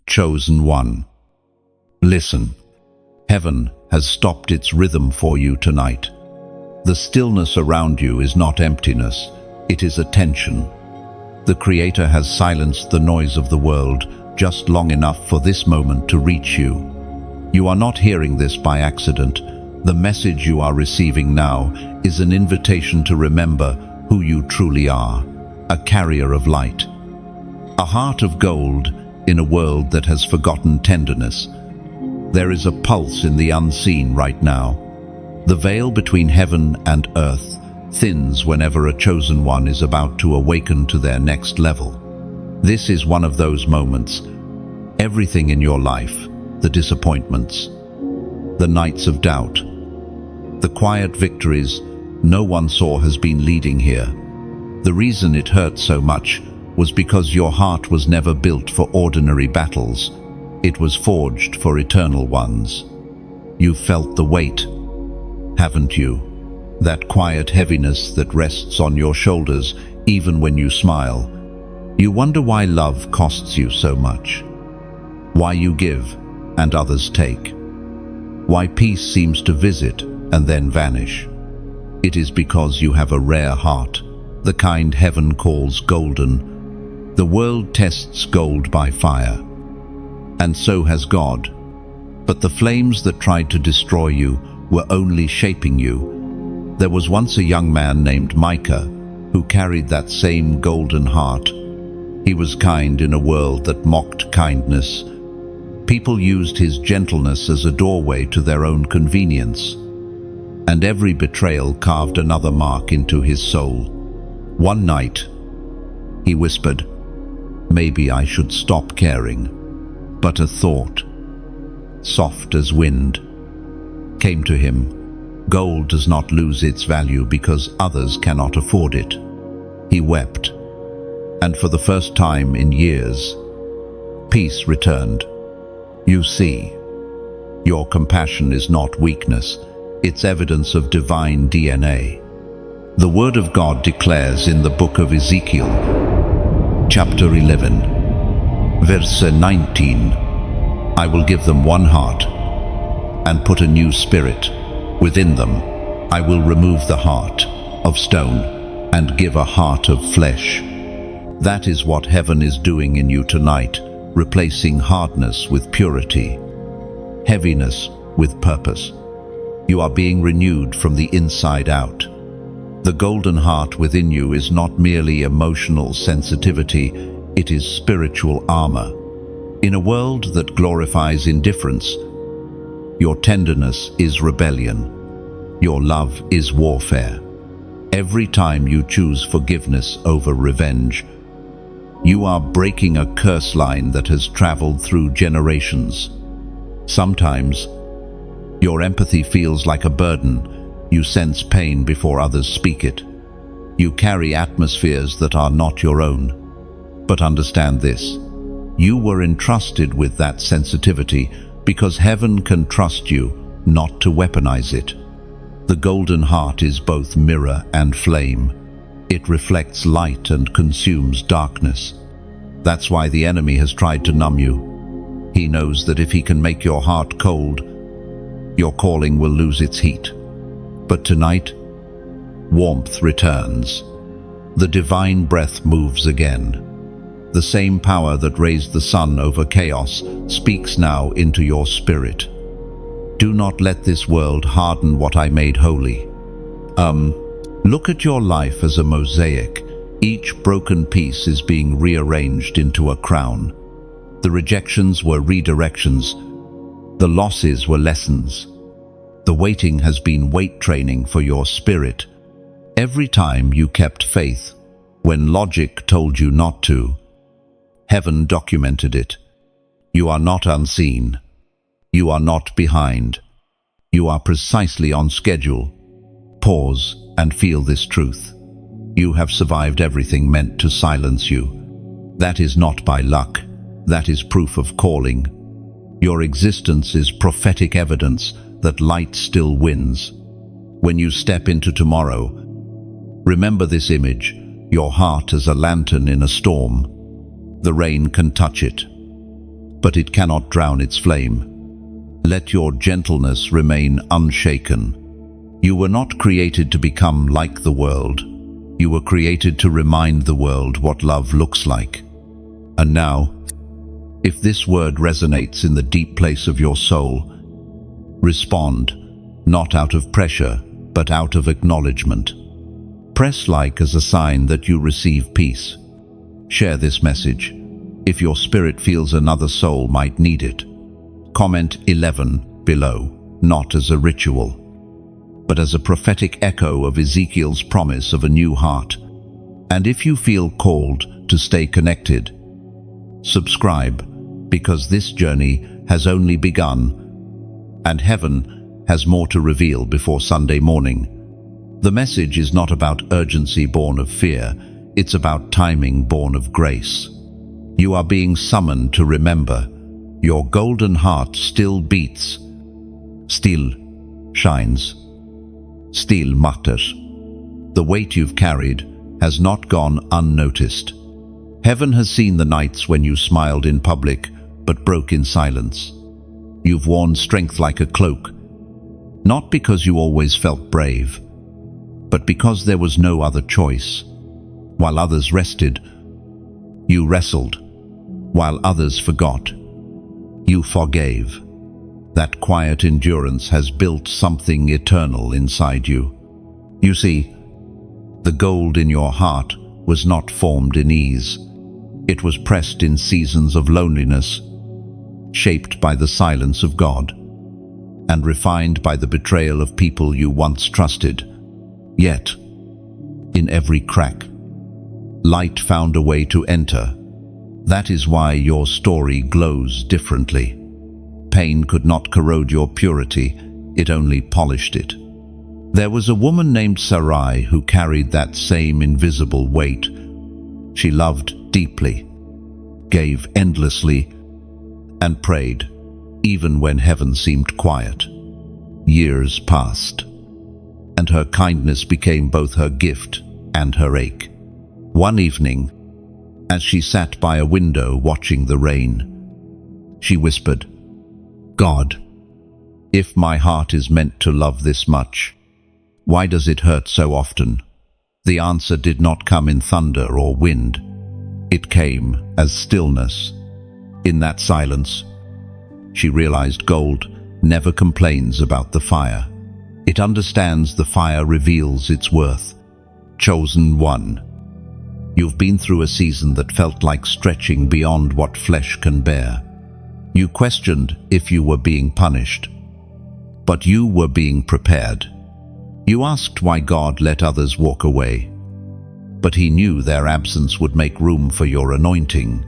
chosen one. Listen, heaven has stopped its rhythm for you tonight. The stillness around you is not emptiness, it is attention. The Creator has silenced the noise of the world just long enough for this moment to reach you. You are not hearing this by accident. The message you are receiving now is an invitation to remember who you truly are, a carrier of light. A heart of gold in a world that has forgotten tenderness. There is a pulse in the unseen right now. The veil between heaven and earth thins whenever a chosen one is about to awaken to their next level. This is one of those moments. Everything in your life, the disappointments, the nights of doubt, the quiet victories no one saw has been leading here. The reason it hurt so much was because your heart was never built for ordinary battles. It was forged for eternal ones. You felt the weight, haven't you? That quiet heaviness that rests on your shoulders even when you smile. You wonder why love costs you so much. Why you give and others take. Why peace seems to visit and then vanish. It is because you have a rare heart, the kind heaven calls golden. The world tests gold by fire, and so has God. But the flames that tried to destroy you were only shaping you. There was once a young man named Micah who carried that same golden heart. He was kind in a world that mocked kindness. People used his gentleness as a doorway to their own convenience. And every betrayal carved another mark into his soul. One night, he whispered, "Maybe I should stop caring." But a thought, soft as wind, came to him. Gold does not lose its value because others cannot afford it. He wept, and for the first time in years, peace returned. You see, your compassion is not weakness, it's evidence of divine DNA. The Word of God declares in the book of Ezekiel, chapter 11, verse 19, "I will give them one heart and put a new spirit within them. I will remove the heart of stone and give a heart of flesh." That is what heaven is doing in you tonight, replacing hardness with purity, heaviness with purpose. You are being renewed from the inside out. The golden heart within you is not merely emotional sensitivity, it is spiritual armor. In a world that glorifies indifference, your tenderness is rebellion. Your love is warfare. Every time you choose forgiveness over revenge, you are breaking a curse line that has traveled through generations. Sometimes, your empathy feels like a burden. You sense pain before others speak it. You carry atmospheres that are not your own. But understand this, you were entrusted with that sensitivity because heaven can trust you not to weaponize it. The golden heart is both mirror and flame. It reflects light and consumes darkness. That's why the enemy has tried to numb you. He knows that if he can make your heart cold, your calling will lose its heat. But tonight, warmth returns. The divine breath moves again. The same power that raised the sun over chaos speaks now into your spirit. Do not let this world harden what I made holy. Look at your life as a mosaic. Each broken piece is being rearranged into a crown. The rejections were redirections. The losses were lessons. The waiting has been weight training for your spirit. Every time you kept faith, when logic told you not to, heaven documented it. You are not unseen. You are not behind. You are precisely on schedule. Pause and feel this truth. You have survived everything meant to silence you. That is not by luck. That is proof of calling. Your existence is prophetic evidence that light still wins. When you step into tomorrow, remember this image, your heart as a lantern in a storm. The rain can touch it, but it cannot drown its flame. Let your gentleness remain unshaken. You were not created to become like the world. You were created to remind the world what love looks like. And now, if this word resonates in the deep place of your soul, respond, not out of pressure, but out of acknowledgement. Press like as a sign that you receive peace. Share this message if your spirit feels another soul might need it. Comment 11 below, not as a ritual, but as a prophetic echo of Ezekiel's promise of a new heart. And if you feel called to stay connected, subscribe, because this journey has only begun, and heaven has more to reveal before Sunday morning. The message is not about urgency born of fear, it's about timing born of grace. You are being summoned to remember, your golden heart still beats, still shines, still matters. The weight you've carried has not gone unnoticed. Heaven has seen the nights when you smiled in public but broke in silence. You've worn strength like a cloak, not because you always felt brave, but because there was no other choice. While others rested, you wrestled. While others forgot, you forgave. That quiet endurance has built something eternal inside you. You see, the gold in your heart was not formed in ease. It was pressed in seasons of loneliness, shaped by the silence of God, and refined by the betrayal of people you once trusted. Yet, in every crack, light found a way to enter. That is why your story glows differently. Pain could not corrode your purity, it only polished it. There was a woman named Sarai who carried that same invisible weight. She loved deeply, gave endlessly, and prayed, even when heaven seemed quiet. Years passed, and her kindness became both her gift and her ache. One evening, as she sat by a window watching the rain, she whispered, "God, if my heart is meant to love this much, why does it hurt so often?" The answer did not come in thunder or wind. It came as stillness. In that silence, she realized gold never complains about the fire. It understands the fire reveals its worth. Chosen one. You've been through a season that felt like stretching beyond what flesh can bear. You questioned if you were being punished, but you were being prepared. You asked why God let others walk away, but He knew their absence would make room for your anointing.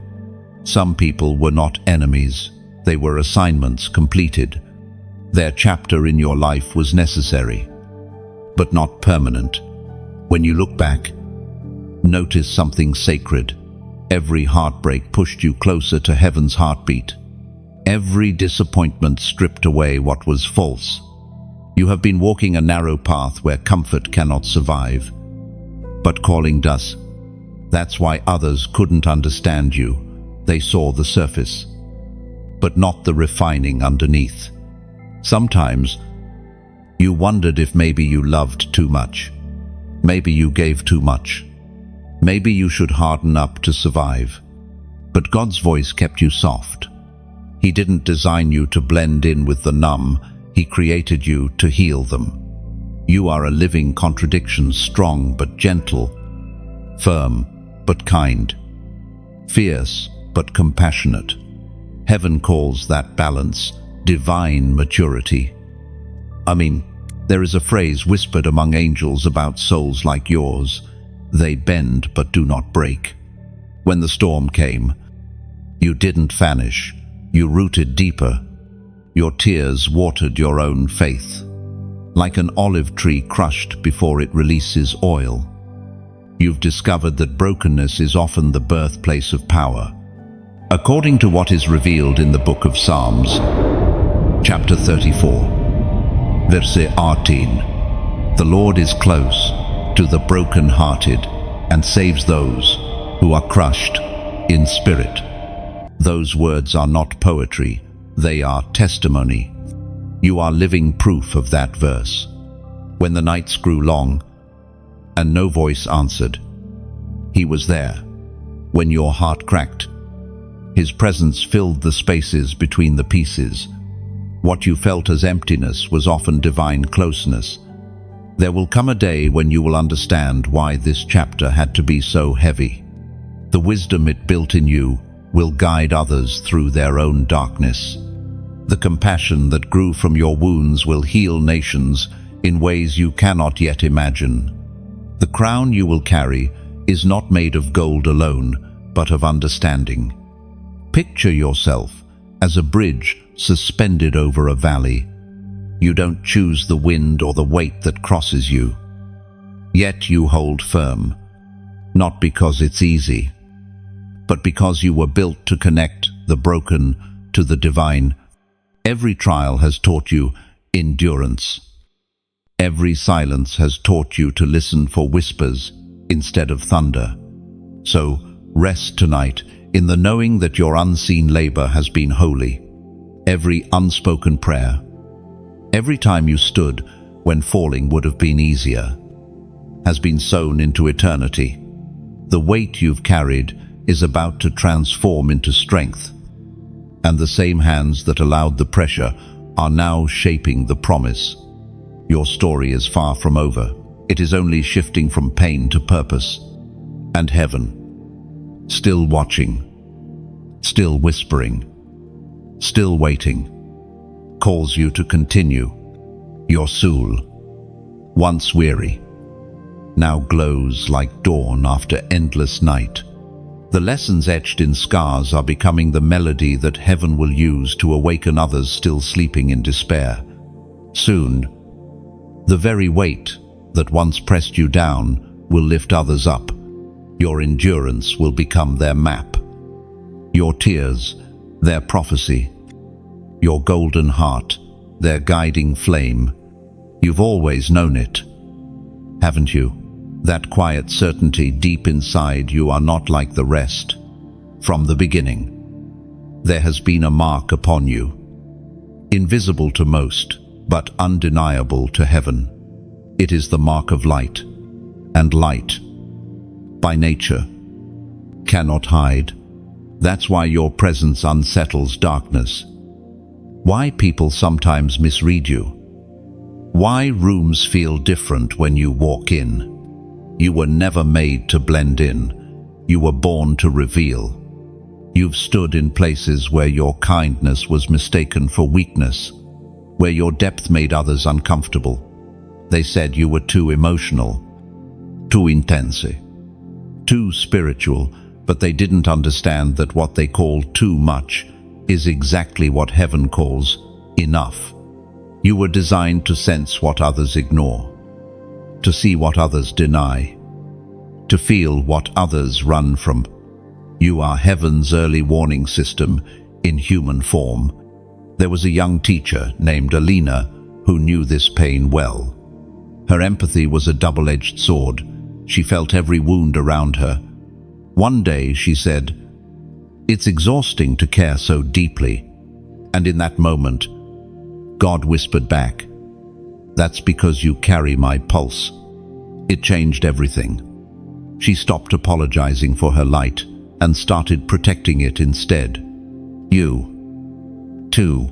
Some people were not enemies, they were assignments completed. Their chapter in your life was necessary, but not permanent. When you look back, notice something sacred. Every heartbreak pushed you closer to heaven's heartbeat. Every disappointment stripped away what was false. You have been walking a narrow path where comfort cannot survive, but calling does. That's why others couldn't understand you. They saw the surface, but not the refining underneath. Sometimes, you wondered if maybe you loved too much. Maybe you gave too much. Maybe you should harden up to survive. But God's voice kept you soft. He didn't design you to blend in with the numb. He created you to heal them. You are a living contradiction, strong but gentle, firm but kind, fierce but compassionate. Heaven calls that balance divine maturity. There is a phrase whispered among angels about souls like yours. They bend but do not break. When the storm came, you didn't vanish. You rooted deeper. Your tears watered your own faith. Like an olive tree crushed before it releases oil. You've discovered that brokenness is often the birthplace of power. According to what is revealed in the book of Psalms, chapter 34, verse 18, the Lord is close to the broken-hearted and saves those who are crushed in spirit. Those words are not poetry, they are testimony. You are living proof of that verse. When the nights grew long, and no voice answered, he was there. When your heart cracked, his presence filled the spaces between the pieces. What you felt as emptiness was often divine closeness. There will come a day when you will understand why this chapter had to be so heavy. The wisdom it built in you will guide others through their own darkness. The compassion that grew from your wounds will heal nations in ways you cannot yet imagine. The crown you will carry is not made of gold alone, but of understanding. Picture yourself as a bridge suspended over a valley. You don't choose the wind or the weight that crosses you. Yet you hold firm, not because it's easy, but because you were built to connect the broken to the divine. Every trial has taught you endurance. Every silence has taught you to listen for whispers instead of thunder. So rest tonight in the knowing that your unseen labor has been holy. Every unspoken prayer, every time you stood when falling would have been easier, has been sown into eternity. The weight you've carried is about to transform into strength, and the same hands that allowed the pressure are now shaping the promise. Your story is far from over. It is only shifting from pain to purpose. And heaven, still watching, still whispering, still waiting, calls you to continue. Your soul, once weary, now glows like dawn after endless night. The lessons etched in scars are becoming the melody that heaven will use to awaken others still sleeping in despair. Soon, the very weight that once pressed you down will lift others up. Your endurance will become their map. Your tears, their prophecy. Your golden heart, their guiding flame. You've always known it, haven't you? That quiet certainty deep inside you are not like the rest. From the beginning, there has been a mark upon you, invisible to most, but undeniable to heaven. It is the mark of light, and light, by nature, cannot hide. That's why your presence unsettles darkness. Why people sometimes misread you. Why rooms feel different when you walk in. You were never made to blend in. You were born to reveal. You've stood in places where your kindness was mistaken for weakness, where your depth made others uncomfortable. They said you were too emotional, too intense, too spiritual, but they didn't understand that what they call too much is exactly what heaven calls enough. You were designed to sense what others ignore, to see what others deny, to feel what others run from. You are heaven's early warning system in human form. There was a young teacher named Alina who knew this pain well. Her empathy was a double-edged sword. She felt every wound around her. One day she said, "It's exhausting to care so deeply." And in that moment, God whispered back, "That's because you carry my pulse." It changed everything. She stopped apologizing for her light and started protecting it instead. You, too,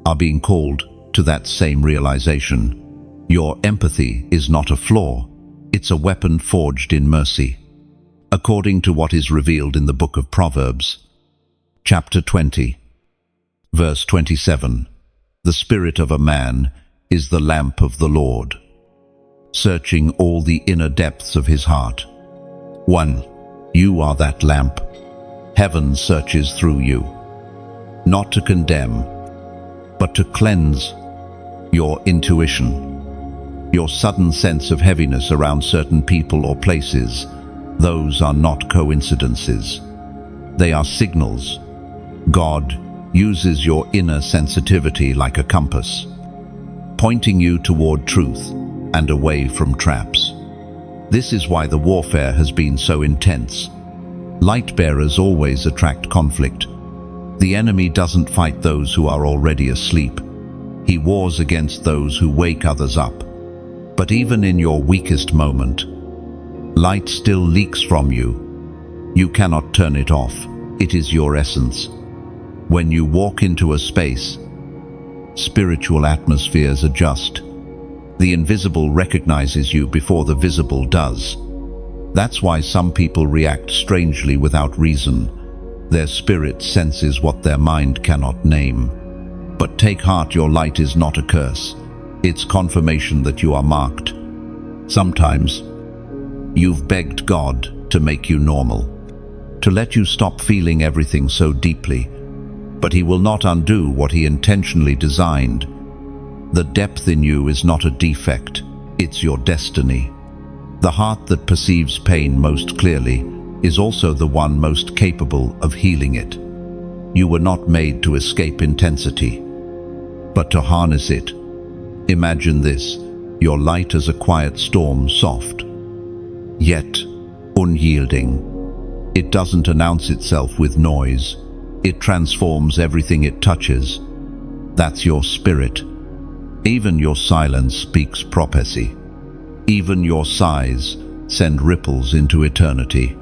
are being called to that same realization. Your empathy is not a flaw, it's a weapon forged in mercy. According to what is revealed in the book of Proverbs, chapter 20, verse 27, the spirit of a man is the lamp of the Lord, searching all the inner depths of his heart. 1. You are that lamp. Heaven searches through you, not to condemn, but to cleanse your intuition. Your sudden sense of heaviness around certain people or places, those are not coincidences. They are signals. God uses your inner sensitivity like a compass, pointing you toward truth and away from traps. This is why the warfare has been so intense. Light bearers always attract conflict, The enemy doesn't fight those who are already asleep. He wars against those who wake others up. But even in your weakest moment, light still leaks from you. You cannot turn it off. It is your essence. When you walk into a space, spiritual atmospheres adjust. The invisible recognizes you before the visible does. That's why some people react strangely without reason. Their spirit senses what their mind cannot name. But take heart, your light is not a curse. It's confirmation that you are marked. Sometimes, you've begged God to make you normal, to let you stop feeling everything so deeply. But He will not undo what He intentionally designed. The depth in you is not a defect, it's your destiny. The heart that perceives pain most clearly is also the one most capable of healing it. You were not made to escape intensity, but to harness it. Imagine this, your light as a quiet storm, soft, yet unyielding. It doesn't announce itself with noise. It transforms everything it touches. That's your spirit. Even your silence speaks prophecy. Even your sighs send ripples into eternity.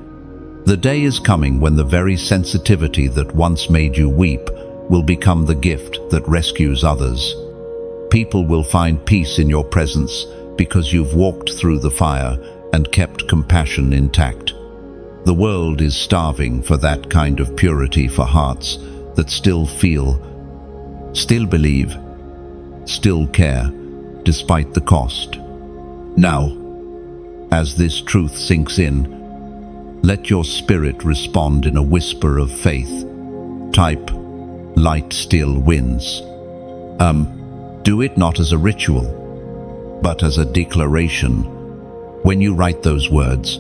The day is coming when the very sensitivity that once made you weep will become the gift that rescues others. People will find peace in your presence because you've walked through the fire and kept compassion intact. The world is starving for that kind of purity, for hearts that still feel, still believe, still care, despite the cost. Now, as this truth sinks in, let your spirit respond in a whisper of faith. Type, light still wins. Do it not as a ritual, but as a declaration. When you write those words,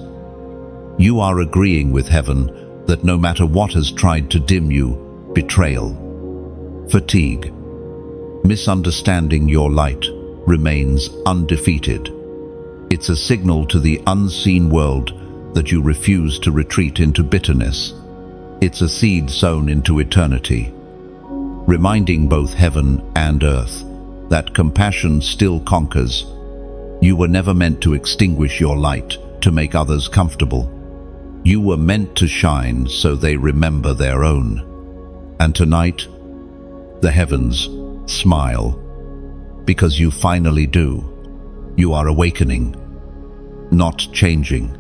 you are agreeing with heaven that no matter what has tried to dim you, betrayal, fatigue, misunderstanding, your light remains undefeated. It's a signal to the unseen world that you refuse to retreat into bitterness. It's a seed sown into eternity, reminding both heaven and earth that compassion still conquers. You were never meant to extinguish your light to make others comfortable. You were meant to shine so they remember their own. And tonight, the heavens smile, because you finally do. You are awakening, not changing.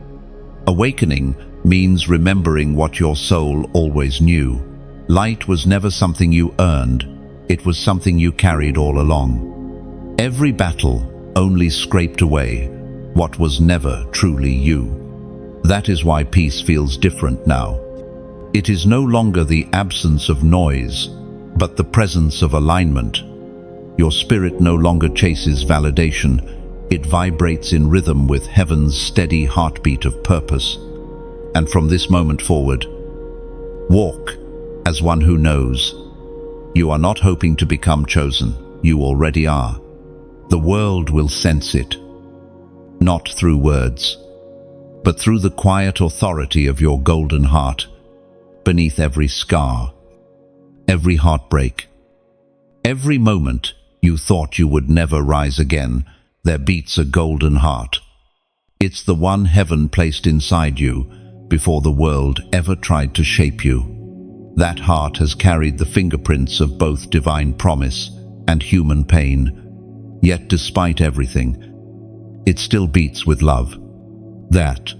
Awakening means remembering what your soul always knew. Light was never something you earned, it was something you carried all along. Every battle only scraped away what was never truly you. That is why peace feels different now. It is no longer the absence of noise, but the presence of alignment. Your spirit no longer chases validation. It vibrates in rhythm with heaven's steady heartbeat of purpose. And from this moment forward, walk as one who knows. You are not hoping to become chosen. You already are. The world will sense it, not through words, but through the quiet authority of your golden heart. Beneath every scar, every heartbreak, every moment you thought you would never rise again, there beats a golden heart. It's the one heaven placed inside you before the world ever tried to shape you. That heart has carried the fingerprints of both divine promise and human pain. Yet despite everything, it still beats with love. That,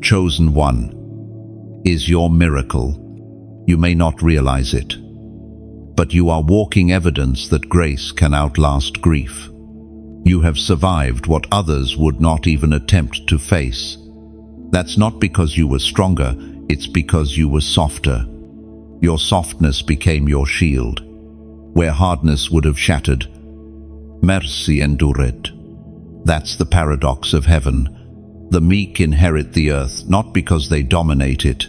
chosen one, is your miracle. You may not realize it, but you are walking evidence that grace can outlast grief. You have survived what others would not even attempt to face. That's not because you were stronger, it's because you were softer. Your softness became your shield. Where hardness would have shattered, mercy endured. That's the paradox of heaven. The meek inherit the earth not because they dominate it,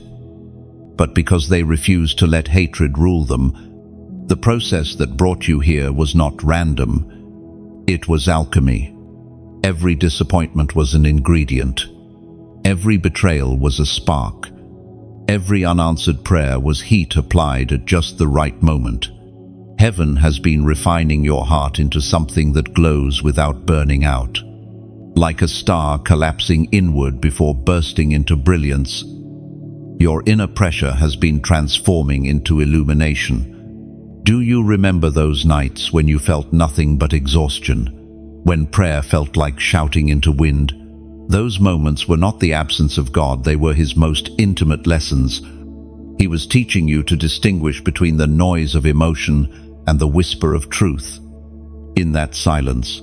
but because they refuse to let hatred rule them. The process that brought you here was not random. It was alchemy. Every disappointment was an ingredient. Every betrayal was a spark. Every unanswered prayer was heat applied at just the right moment. Heaven has been refining your heart into something that glows without burning out. Like a star collapsing inward before bursting into brilliance, your inner pressure has been transforming into illumination. Do you remember those nights when you felt nothing but exhaustion? When prayer felt like shouting into wind? Those moments were not the absence of God, they were His most intimate lessons. He was teaching you to distinguish between the noise of emotion and the whisper of truth. In that silence,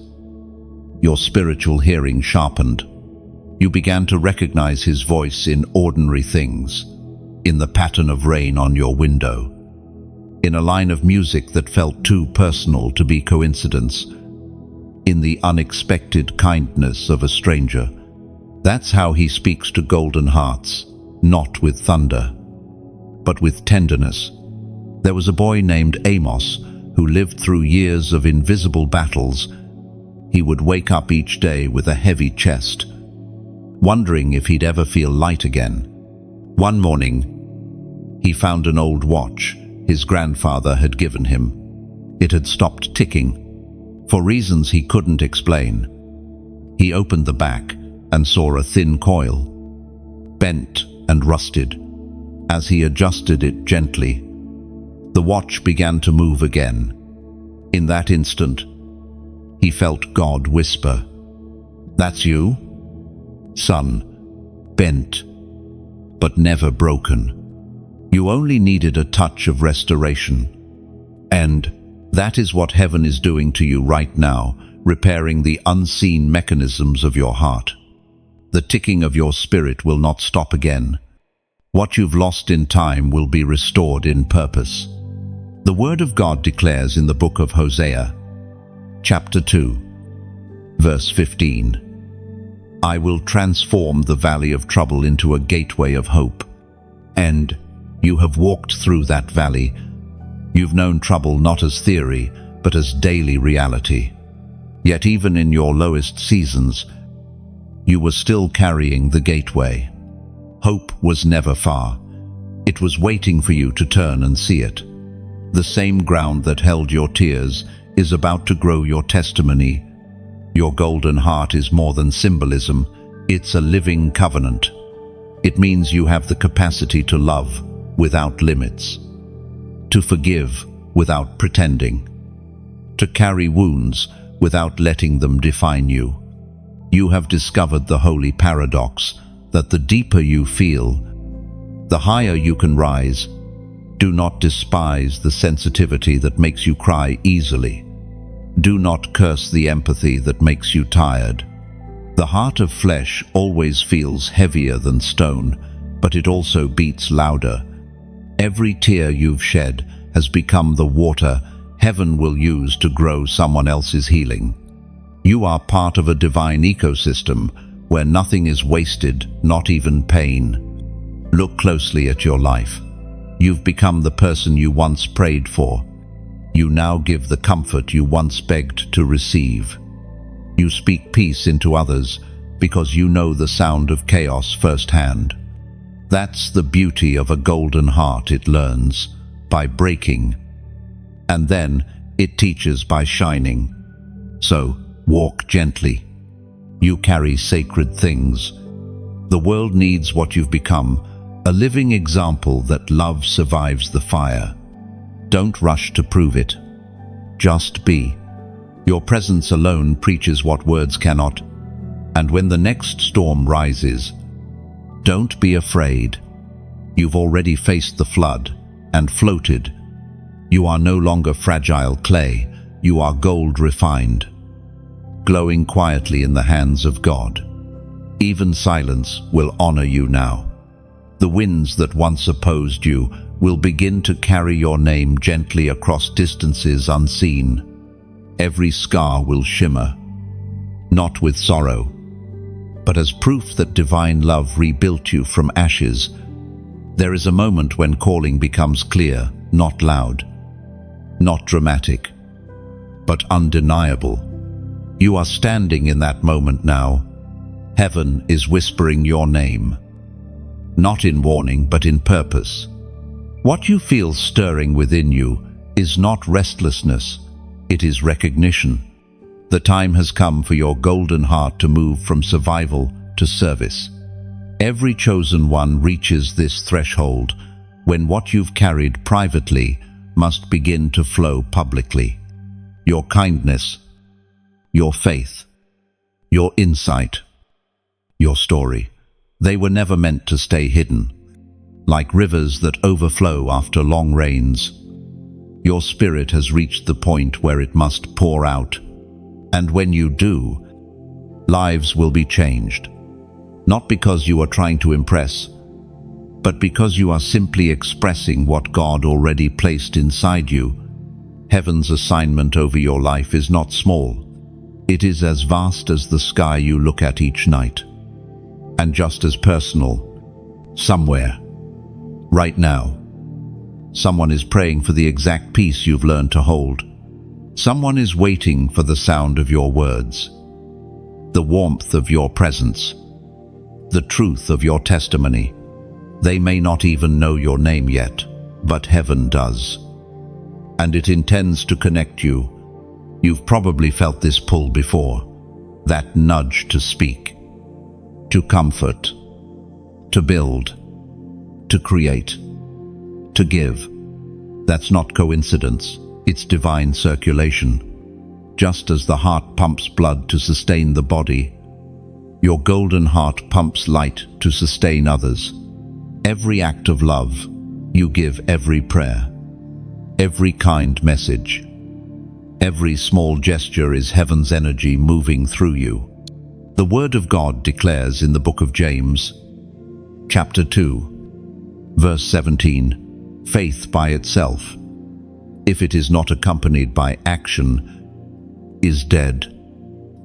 your spiritual hearing sharpened. You began to recognize His voice in ordinary things, in the pattern of rain on your window, in a line of music that felt too personal to be coincidence, in the unexpected kindness of a stranger. That's how He speaks to golden hearts, not with thunder, but with tenderness. There was a boy named Amos who lived through years of invisible battles. He would wake up each day with a heavy chest, wondering if he'd ever feel light again. One morning, he found an old watch his grandfather had given him. It had stopped ticking, for reasons he couldn't explain. He opened the back and saw a thin coil, bent and rusted. As he adjusted it gently, the watch began to move again. In that instant, he felt God whisper, "That's you, son, bent, but never broken. You only needed a touch of restoration." And that is what heaven is doing to you right now, repairing the unseen mechanisms of your heart. The ticking of your spirit will not stop again. What you've lost in time will be restored in purpose. The Word of God declares in the book of Hosea, chapter 2, verse 15, "I will transform the valley of trouble into a gateway of hope." And you have walked through that valley. You've known trouble not as theory, but as daily reality. Yet even in your lowest seasons, you were still carrying the gateway. Hope was never far. It was waiting for you to turn and see it. The same ground that held your tears is about to grow your testimony. Your golden heart is more than symbolism. It's a living covenant. It means you have the capacity to love without limits, to forgive without pretending, to carry wounds without letting them define you. You have discovered the holy paradox that the deeper you feel, the higher you can rise. Do not despise the sensitivity that makes you cry easily. Do not curse the empathy that makes you tired. The heart of flesh always feels heavier than stone, but it also beats louder. Every tear you've shed has become the water heaven will use to grow someone else's healing. You are part of a divine ecosystem where nothing is wasted, not even pain. Look closely at your life. You've become the person you once prayed for. You now give the comfort you once begged to receive. You speak peace into others because you know the sound of chaos firsthand. That's the beauty of a golden heart. It learns by breaking, and then it teaches by shining. So, walk gently. You carry sacred things. The world needs what you've become, a living example that love survives the fire. Don't rush to prove it. Just be. Your presence alone preaches what words cannot. And when the next storm rises, don't be afraid. You've already faced the flood and floated. You are no longer fragile clay. You are gold refined, glowing quietly in the hands of God. Even silence will honor you now. The winds that once opposed you will begin to carry your name gently across distances unseen. Every scar will shimmer, not with sorrow, but as proof that divine love rebuilt you from ashes. There is a moment when calling becomes clear, not loud, not dramatic, but undeniable. You are standing in that moment now. Heaven is whispering your name. not in warning but in purpose. What you feel stirring within you is not restlessness, it is recognition. The time has come for your golden heart to move from survival to service. Every chosen one reaches this threshold when what you've carried privately must begin to flow publicly. Your kindness, your faith, your insight, your story. They were never meant to stay hidden. Like rivers that overflow after long rains, your spirit has reached the point where it must pour out. And when you do, lives will be changed. Not because you are trying to impress, but because you are simply expressing what God already placed inside you. Heaven's assignment over your life is not small. It is as vast as the sky you look at each night. And just as personal, somewhere, right now, someone is praying for the exact peace you've learned to hold. Someone is waiting for the sound of your words, the warmth of your presence, the truth of your testimony. They may not even know your name yet, but heaven does. And it intends to connect you. You've probably felt this pull before, that nudge to speak, to comfort, to build, to create, to give. That's not coincidence, it's divine circulation. Just as the heart pumps blood to sustain the body, your golden heart pumps light to sustain others. Every act of love you give, every prayer, every kind message, every small gesture is heaven's energy moving through you. The Word of God declares in the book of James, chapter 2, verse 17, faith by itself, if it is not accompanied by action, is dead.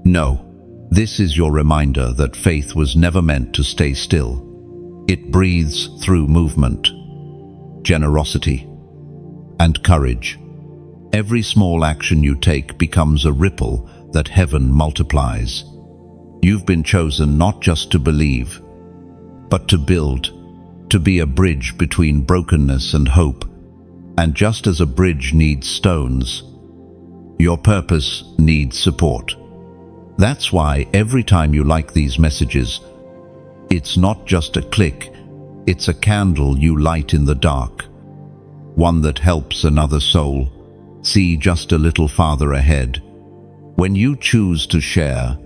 No, this is your reminder that faith was never meant to stay still. It breathes through movement, generosity, and courage. Every small action you take becomes a ripple that heaven multiplies. You've been chosen not just to believe, but to build, to be a bridge between brokenness and hope. And just as a bridge needs stones, your purpose needs support. That's why every time you like these messages, it's not just a click, it's a candle you light in the dark, one that helps another soul see just a little farther ahead. When you choose to share,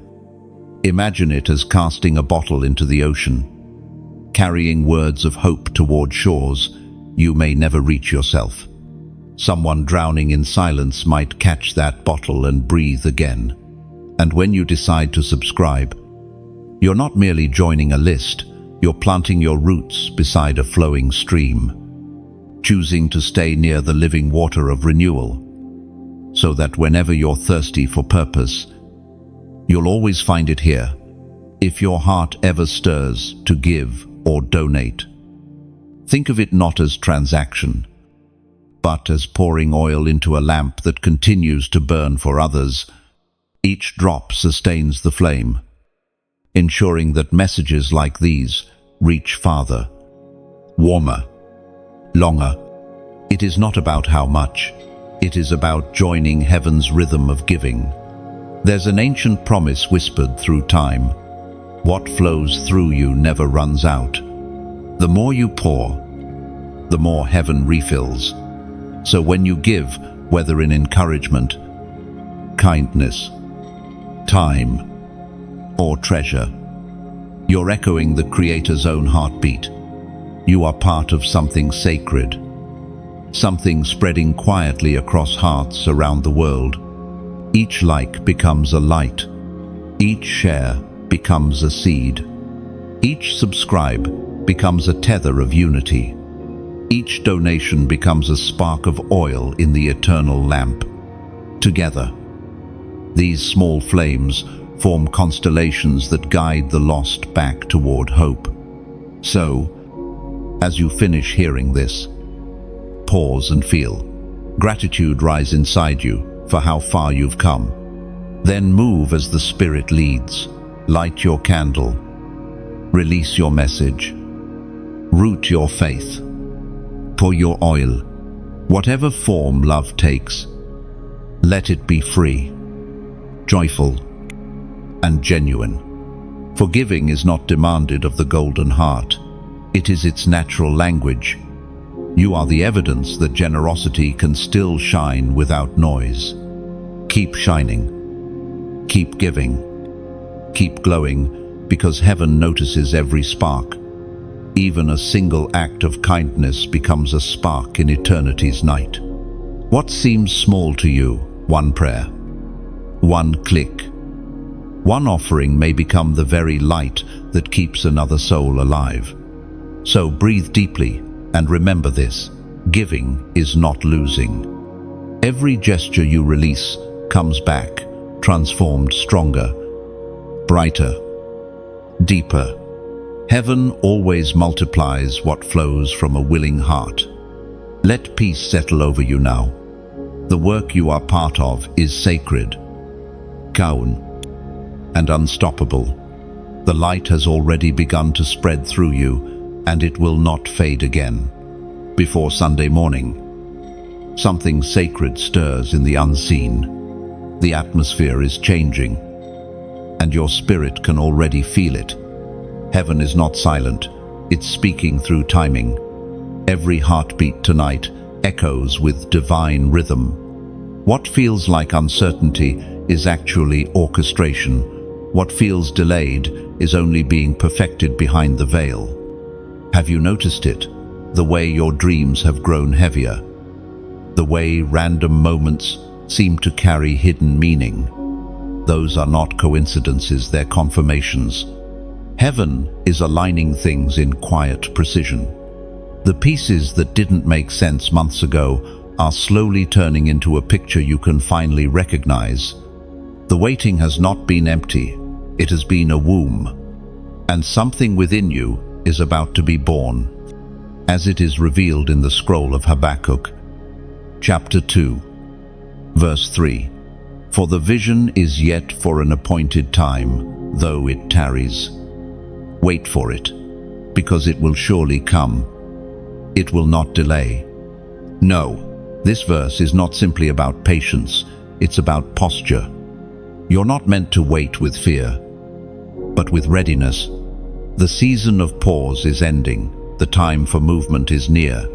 imagine it as casting a bottle into the ocean, carrying words of hope toward shores you may never reach yourself. Someone drowning in silence might catch that bottle and breathe again. And when you decide to subscribe, you're not merely joining a list, you're planting your roots beside a flowing stream, choosing to stay near the living water of renewal, so that whenever you're thirsty for purpose, you'll always find it here. If your heart ever stirs to give or donate, think of it not as transaction, but as pouring oil into a lamp that continues to burn for others. Each drop sustains the flame, ensuring that messages like these reach farther, warmer, longer. It is not about how much, it is about joining heaven's rhythm of giving. There's an ancient promise whispered through time. What flows through you never runs out. The more you pour, the more heaven refills. So when you give, whether in encouragement, kindness, time, or treasure, you're echoing the Creator's own heartbeat. You are part of something sacred, something spreading quietly across hearts around the world. Each like becomes a light. Each share becomes a seed. Each subscribe becomes a tether of unity. Each donation becomes a spark of oil in the eternal lamp. Together, these small flames form constellations that guide the lost back toward hope. So, as you finish hearing this, pause and feel gratitude rise inside you for how far you've come. Then move as the Spirit leads. Light your candle. Release your message. Root your faith. Pour your oil. Whatever form love takes, let it be free, joyful, and genuine. Forgiving is not demanded of the golden heart. It is its natural language. You are the evidence that generosity can still shine without noise. Keep shining. Keep giving. Keep glowing, because heaven notices every spark. Even a single act of kindness becomes a spark in eternity's night. What seems small to you, one prayer, one click, one offering may become the very light that keeps another soul alive. So breathe deeply and remember this: giving is not losing. Every gesture you release comes back, transformed, stronger, brighter, deeper. Heaven always multiplies what flows from a willing heart. Let peace settle over you now. The work you are part of is sacred, kaun, and unstoppable. The light has already begun to spread through you, and it will not fade again. Before Sunday morning, something sacred stirs in the unseen. The atmosphere is changing, and your spirit can already feel it. Heaven is not silent, it's speaking through timing. Every heartbeat tonight echoes with divine rhythm. What feels like uncertainty is actually orchestration. What feels delayed is only being perfected behind the veil. Have you noticed it? The way your dreams have grown heavier. The way random moments seem to carry hidden meaning. Those are not coincidences, they're confirmations. Heaven is aligning things in quiet precision. The pieces that didn't make sense months ago are slowly turning into a picture you can finally recognize. The waiting has not been empty, it has been a womb, and something within you is about to be born, as it is revealed in the scroll of Habakkuk, chapter 2, verse 3. For the vision is yet for an appointed time, though it tarries. Wait for it, because it will surely come. It will not delay. No, this verse is not simply about patience, it's about posture. You're not meant to wait with fear, but with readiness. The season of pause is ending, the time for movement is near.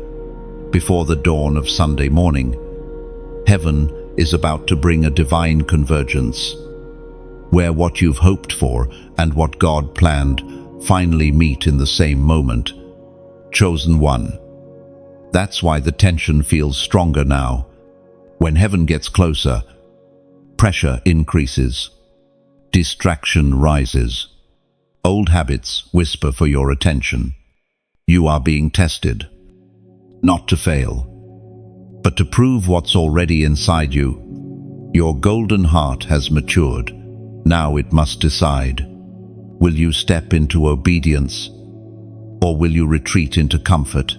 Before the dawn of Sunday morning, heaven is about to bring a divine convergence, where what you've hoped for and what God planned finally meet in the same moment. Chosen one. That's why the tension feels stronger now. When heaven gets closer, pressure increases. Distraction rises. Old habits whisper for your attention. You are being tested, not to fail, but to prove what's already inside you. Your golden heart has matured. Now it must decide. Will you step into obedience, or will you retreat into comfort?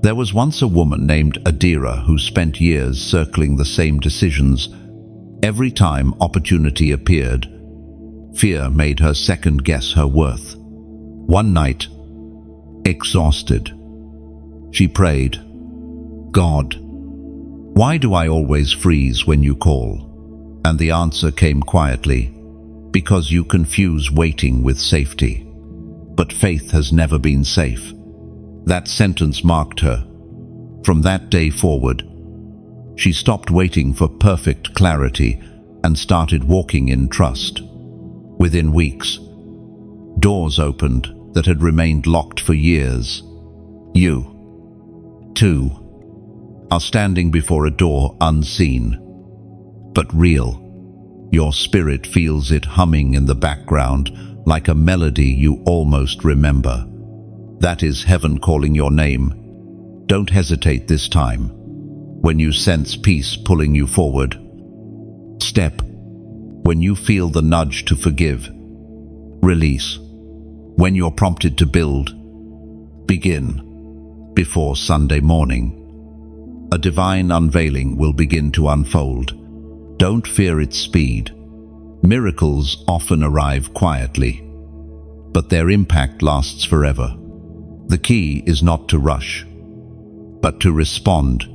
There was once a woman named Adira who spent years circling the same decisions. Every time opportunity appeared, fear made her second-guess her worth. One night, exhausted, she prayed, "God, why do I always freeze when you call?" And the answer came quietly, "Because you confuse waiting with safety." But faith has never been safe. That sentence marked her. From that day forward, she stopped waiting for perfect clarity and started walking in trust. Within weeks, doors opened that had remained locked for years. You, too, are standing before a door unseen, but real. Your spirit feels it humming in the background like a melody you almost remember. That is heaven calling your name. Don't hesitate this time. When you sense peace pulling you forward, step. When you feel the nudge to forgive, release. When you're prompted to build, begin. Before Sunday morning, a divine unveiling will begin to unfold. Don't fear its speed. Miracles often arrive quietly, but their impact lasts forever. The key is not to rush, but to respond.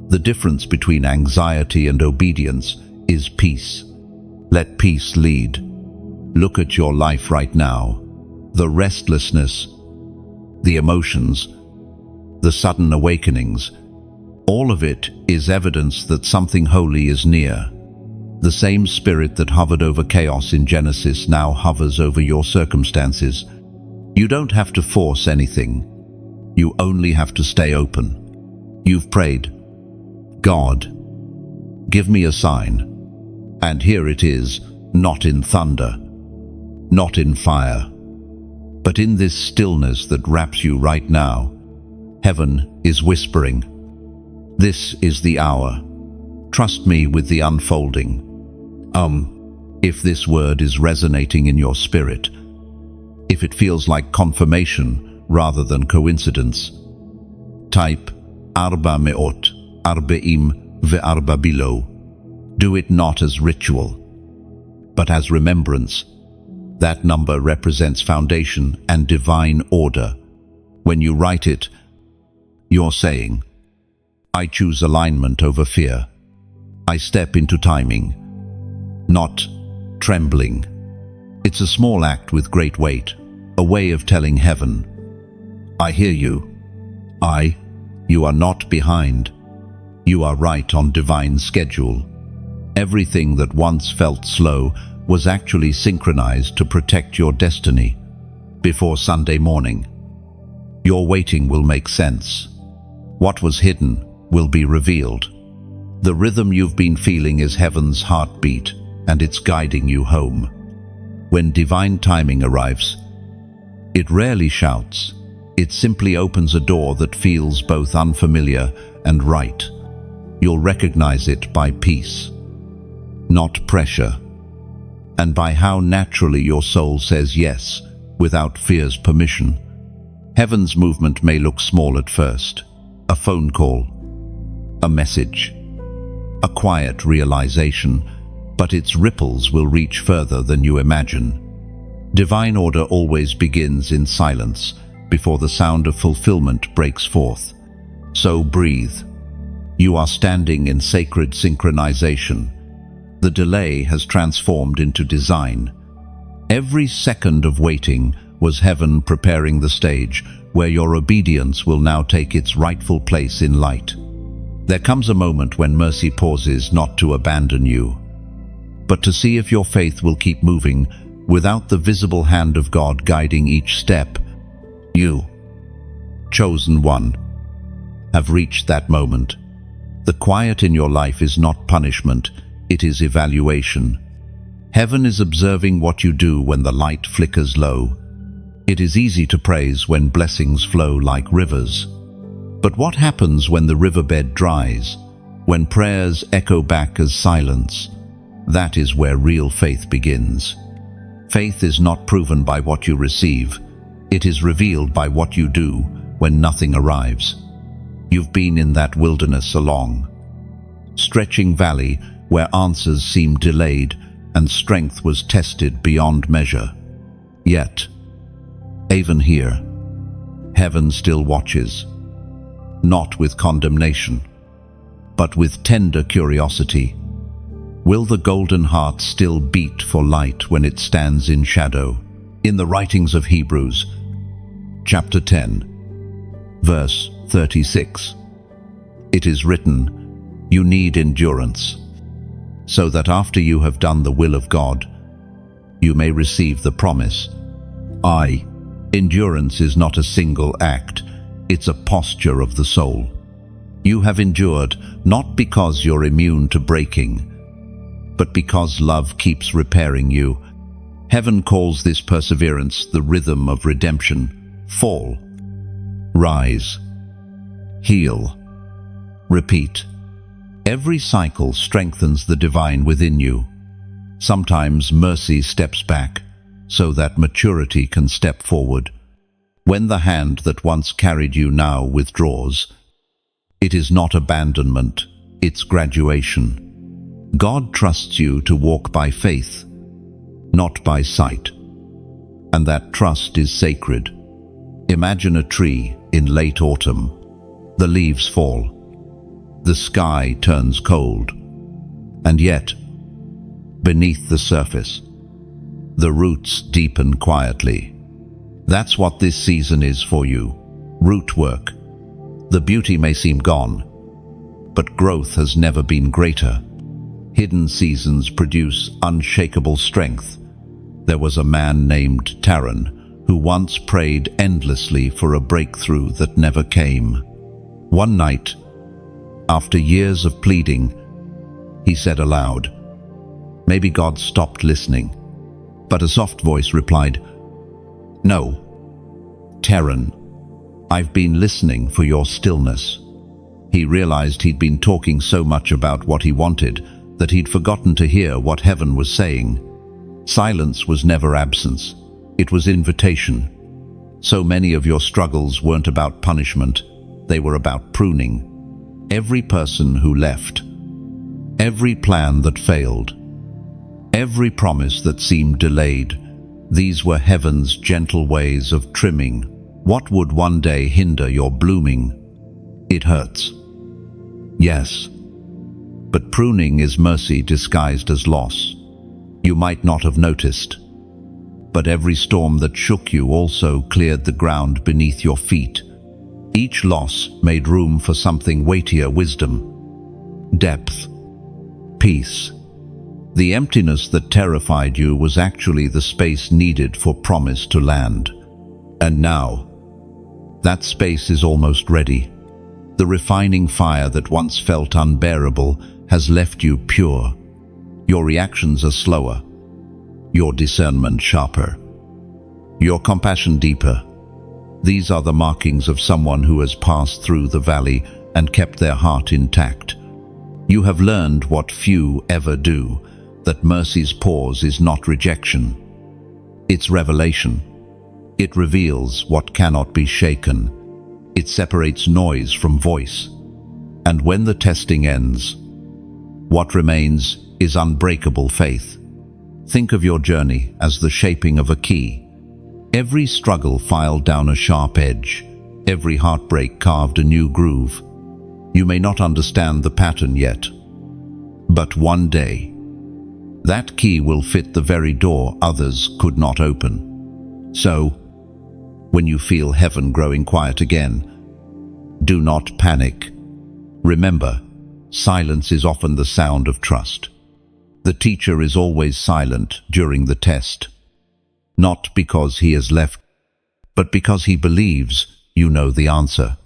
The difference between anxiety and obedience is peace. Let peace lead. Look at your life right now. The restlessness, the emotions, the sudden awakenings, all of it is evidence that something holy is near. The same spirit that hovered over chaos in Genesis now hovers over your circumstances. You don't have to force anything. You only have to stay open. You've prayed, God, give me a sign. And here it is, not in thunder, not in fire, but in this stillness that wraps you right now. Heaven is whispering, this is the hour. Trust me with the unfolding. If this word is resonating in your spirit, if it feels like confirmation rather than coincidence, type Arba Me'ot, Arbe'im Ve'arba below. Do it not as ritual, but as remembrance. That number represents foundation and divine order. When you write it, you're saying, I choose alignment over fear. I step into timing, not trembling. It's a small act with great weight, a way of telling heaven, I hear you. You are not behind. You are right on divine schedule. Everything that once felt slow was actually synchronized to protect your destiny. Before Sunday morning, your waiting will make sense. What was hidden will be revealed. The rhythm you've been feeling is heaven's heartbeat, and it's guiding you home. When divine timing arrives, it rarely shouts. It simply opens a door that feels both unfamiliar and right. You'll recognize it by peace, not pressure, and by how naturally your soul says yes, without fear's permission. Heaven's movement may look small at first. A phone call, a message, a quiet realization, but its ripples will reach further than you imagine. Divine order always begins in silence before the sound of fulfillment breaks forth. So breathe. You are standing in sacred synchronization. The delay has transformed into design. Every second of waiting was heaven preparing the stage where your obedience will now take its rightful place in light. There comes a moment when mercy pauses not to abandon you, but to see if your faith will keep moving without the visible hand of God guiding each step. You, chosen one, have reached that moment. The quiet in your life is not punishment, it is evaluation. Heaven is observing what you do when the light flickers low. It is easy to praise when blessings flow like rivers. But what happens when the riverbed dries, when prayers echo back as silence? That is where real faith begins. Faith is not proven by what you receive. It is revealed by what you do when nothing arrives. You've been in that wilderness along, stretching valley where answers seemed delayed and strength was tested beyond measure. Yet, even here, heaven still watches, not with condemnation, but with tender curiosity. Will the golden heart still beat for light when it stands in shadow? In the writings of Hebrews, chapter 10, verse 36, it is written, you need endurance, so that after you have done the will of God, you may receive the promise. Endurance is not a single act, it's a posture of the soul. You have endured not because you're immune to breaking, but because love keeps repairing you. Heaven calls this perseverance the rhythm of redemption. Fall, rise, heal, repeat. Every cycle strengthens the divine within you. Sometimes mercy steps back, so that maturity can step forward. When the hand that once carried you now withdraws, it is not abandonment, it's graduation. God trusts you to walk by faith, not by sight, and that trust is sacred. Imagine a tree in late autumn. The leaves fall. The sky turns cold. And yet, beneath the surface, the roots deepen quietly. That's what this season is for you. Root work. The beauty may seem gone, but growth has never been greater. Hidden seasons produce unshakable strength. There was a man named Taran who once prayed endlessly for a breakthrough that never came. One night, after years of pleading, he said aloud, "Maybe God stopped listening." But a soft voice replied, "No, Taran, I've been listening for your stillness." He realized he'd been talking so much about what he wanted that he'd forgotten to hear what heaven was saying. Silence was never absence, it was invitation. So many of your struggles weren't about punishment, they were about pruning. Every person who left, every plan that failed, every promise that seemed delayed, these were heaven's gentle ways of trimming what would one day hinder your blooming. It hurts. Yes, but pruning is mercy disguised as loss. You might not have noticed, but every storm that shook you also cleared the ground beneath your feet. Each loss made room for something weightier: wisdom, depth, peace. The emptiness that terrified you was actually the space needed for promise to land. And now, that space is almost ready. The refining fire that once felt unbearable has left you pure. Your reactions are slower, your discernment sharper, your compassion deeper. These are the markings of someone who has passed through the valley and kept their heart intact. You have learned what few ever do, that mercy's pause is not rejection. It's revelation. It reveals what cannot be shaken. It separates noise from voice. And when the testing ends, what remains is unbreakable faith. Think of your journey as the shaping of a key. Every struggle filed down a sharp edge, every heartbreak carved a new groove. You may not understand the pattern yet, but one day, that key will fit the very door others could not open. So, when you feel heaven growing quiet again, do not panic. Remember, silence is often the sound of trust. The teacher is always silent during the test, not because he has left, but because he believes you know the answer.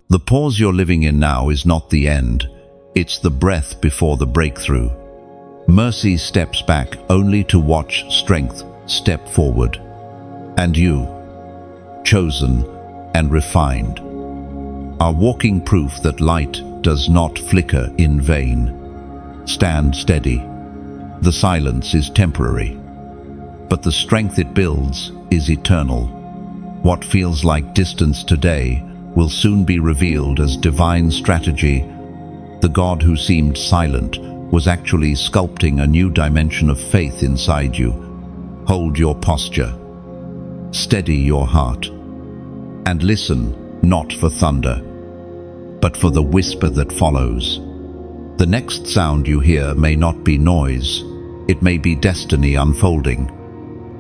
The pause you're living in now is not the end, it's the breath before the breakthrough. Mercy steps back only to watch strength step forward. And you, chosen and refined, are walking proof that light does not flicker in vain. Stand steady. The silence is temporary, but the strength it builds is eternal. What feels like distance today will soon be revealed as divine strategy. The God who seemed silent was actually sculpting a new dimension of faith inside you. Hold your posture, steady your heart, and listen not for thunder, but for the whisper that follows. The next sound you hear may not be noise, it may be destiny unfolding.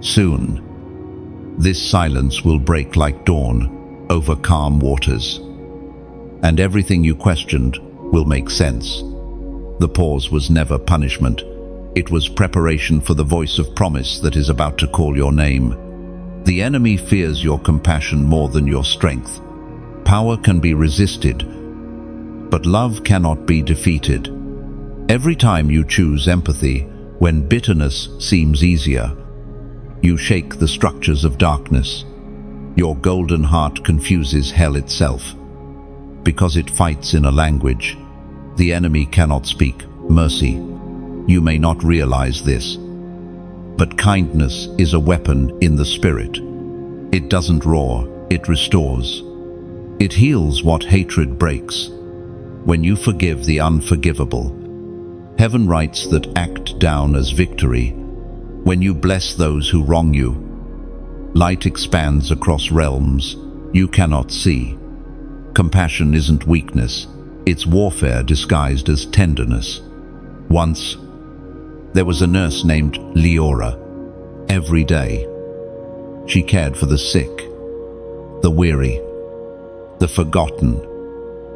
Soon, this silence will break like dawn over calm waters, and everything you questioned will make sense. The pause was never punishment. It was preparation for the voice of promise that is about to call your name. The enemy fears your compassion more than your strength. Power can be resisted, but love cannot be defeated. Every time you choose empathy, when bitterness seems easier, you shake the structures of darkness. Your golden heart confuses hell itself, because it fights in a language the enemy cannot speak: mercy. You may not realize this, but kindness is a weapon in the spirit. It doesn't roar, it restores. It heals what hatred breaks. When you forgive the unforgivable, heaven writes that act down as victory. When you bless those who wrong you, light expands across realms. you cannot see. Compassion isn't weakness, it's warfare disguised as tenderness. Once, there was a nurse named Leora. Every day, she cared for the sick, the weary, the forgotten.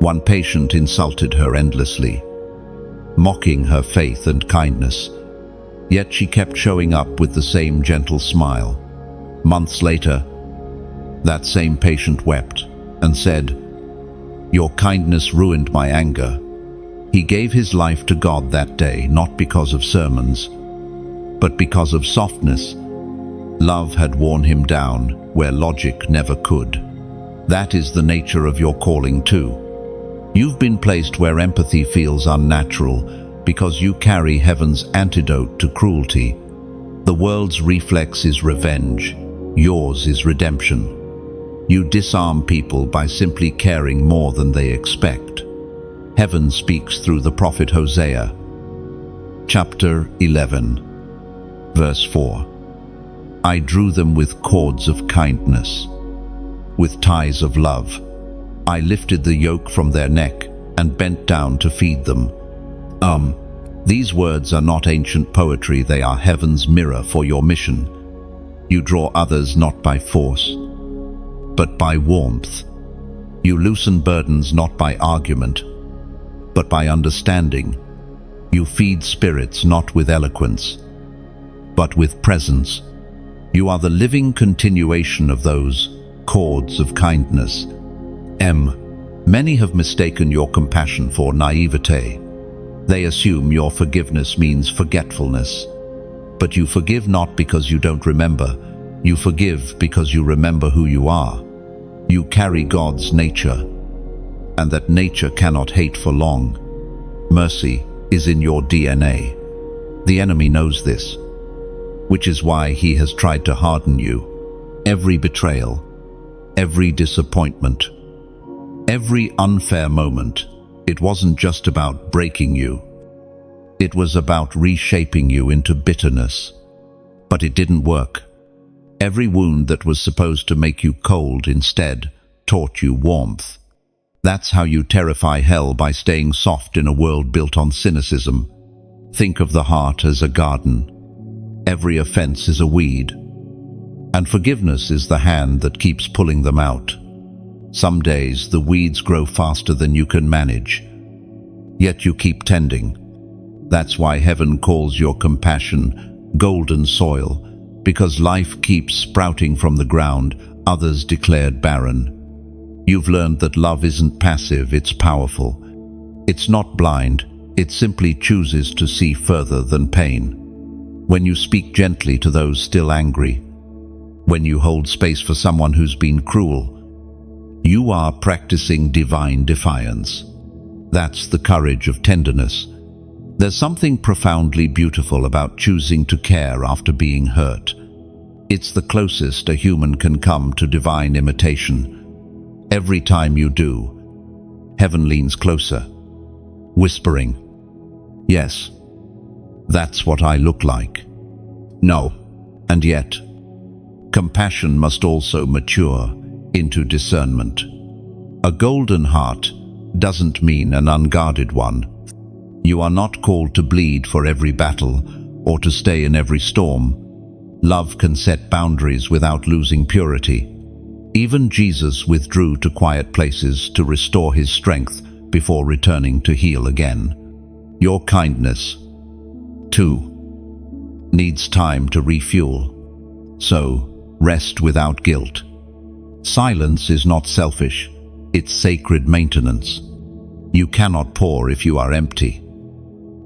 One patient insulted her endlessly, mocking her faith and kindness. Yet she kept showing up with the same gentle smile. Months later, that same patient wept and said, "Your kindness ruined my anger." He gave his life to God that day, not because of sermons, but because of softness. Love had worn him down where logic never could. That is the nature of your calling too. You've been placed where empathy feels unnatural because you carry heaven's antidote to cruelty. The world's reflex is revenge. Yours is redemption. You disarm people by simply caring more than they expect. Heaven speaks through the prophet Hosea. Chapter 11, verse 4. I drew them with cords of kindness, with ties of love. I lifted the yoke from their neck and bent down to feed them. These words are not ancient poetry, they are heaven's mirror for your mission. You draw others not by force, but by warmth. You loosen burdens not by argument, but by understanding. You feed spirits not with eloquence, but with presence. You are the living continuation of those cords of kindness. Many have mistaken your compassion for naivete. They assume your forgiveness means forgetfulness. But you forgive not because you don't remember. You forgive because you remember who you are. You carry God's nature, and that nature cannot hate for long. Mercy is in your DNA. The enemy knows this, which is why he has tried to harden you. Every betrayal, every disappointment, every unfair moment, it wasn't just about breaking you. It was about reshaping you into bitterness. But it didn't work. Every wound that was supposed to make you cold instead taught you warmth. That's how you terrify hell, by staying soft in a world built on cynicism. Think of the heart as a garden. Every offense is a weed, and forgiveness is the hand that keeps pulling them out. Some days the weeds grow faster than you can manage, yet you keep tending. That's why heaven calls your compassion golden soil, because life keeps sprouting from the ground others declared barren. You've learned that love isn't passive, it's powerful. It's not blind, it simply chooses to see further than pain. When you speak gently to those still angry, when you hold space for someone who's been cruel, you are practicing divine defiance. That's the courage of tenderness. There's something profoundly beautiful about choosing to care after being hurt. It's the closest a human can come to divine imitation. Every time you do, heaven leans closer, whispering, "Yes, that's what I look like." No, and yet, compassion must also mature into discernment. A golden heart doesn't mean an unguarded one. You are not called to bleed for every battle or to stay in every storm. Love can set boundaries without losing purity. Even Jesus withdrew to quiet places to restore his strength before returning to heal again. Your kindness, too, needs time to refuel. So, rest without guilt. Silence is not selfish, it's sacred maintenance. You cannot pour if you are empty,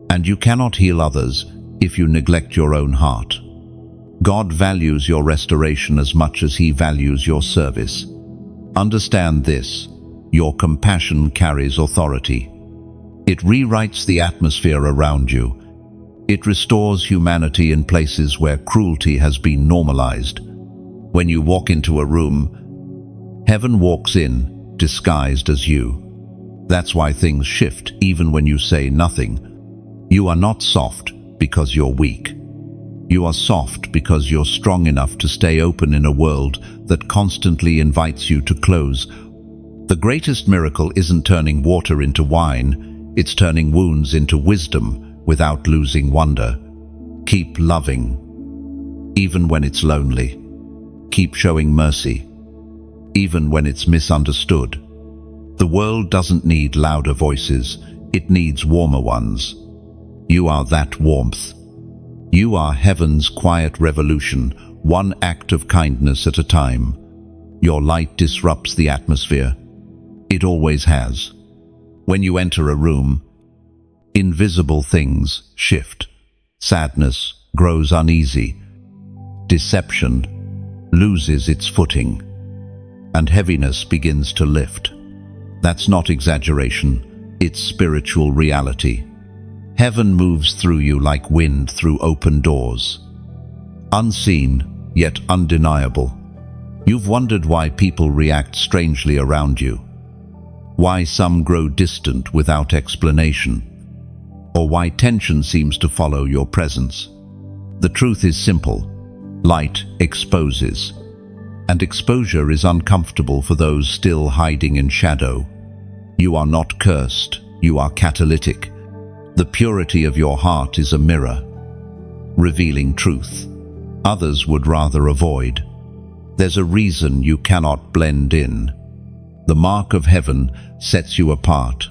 and you cannot heal others if you neglect your own heart. God values your restoration as much as he values your service. Understand this: your compassion carries authority. It rewrites the atmosphere around you. It restores humanity in places where cruelty has been normalized. When you walk into a room, heaven walks in, disguised as you. That's why things shift even when you say nothing. You are not soft because you're weak. You are soft because you're strong enough to stay open in a world that constantly invites you to close. The greatest miracle isn't turning water into wine, it's turning wounds into wisdom without losing wonder. Keep loving, even when it's lonely. Keep showing mercy, even when it's misunderstood. The world doesn't need louder voices, it needs warmer ones. You are that warmth. You are heaven's quiet revolution, one act of kindness at a time. Your light disrupts the atmosphere. It always has. When you enter a room, invisible things shift. Sadness grows uneasy. Deception loses its footing. And heaviness begins to lift. That's not exaggeration, it's spiritual reality. Heaven moves through you like wind through open doors. Unseen, yet undeniable. You've wondered why people react strangely around you. Why some grow distant without explanation. Or why tension seems to follow your presence. The truth is simple. Light exposes. And exposure is uncomfortable for those still hiding in shadow. You are not cursed, you are catalytic. The purity of your heart is a mirror, revealing truth others would rather avoid. There's a reason you cannot blend in. The mark of heaven sets you apart.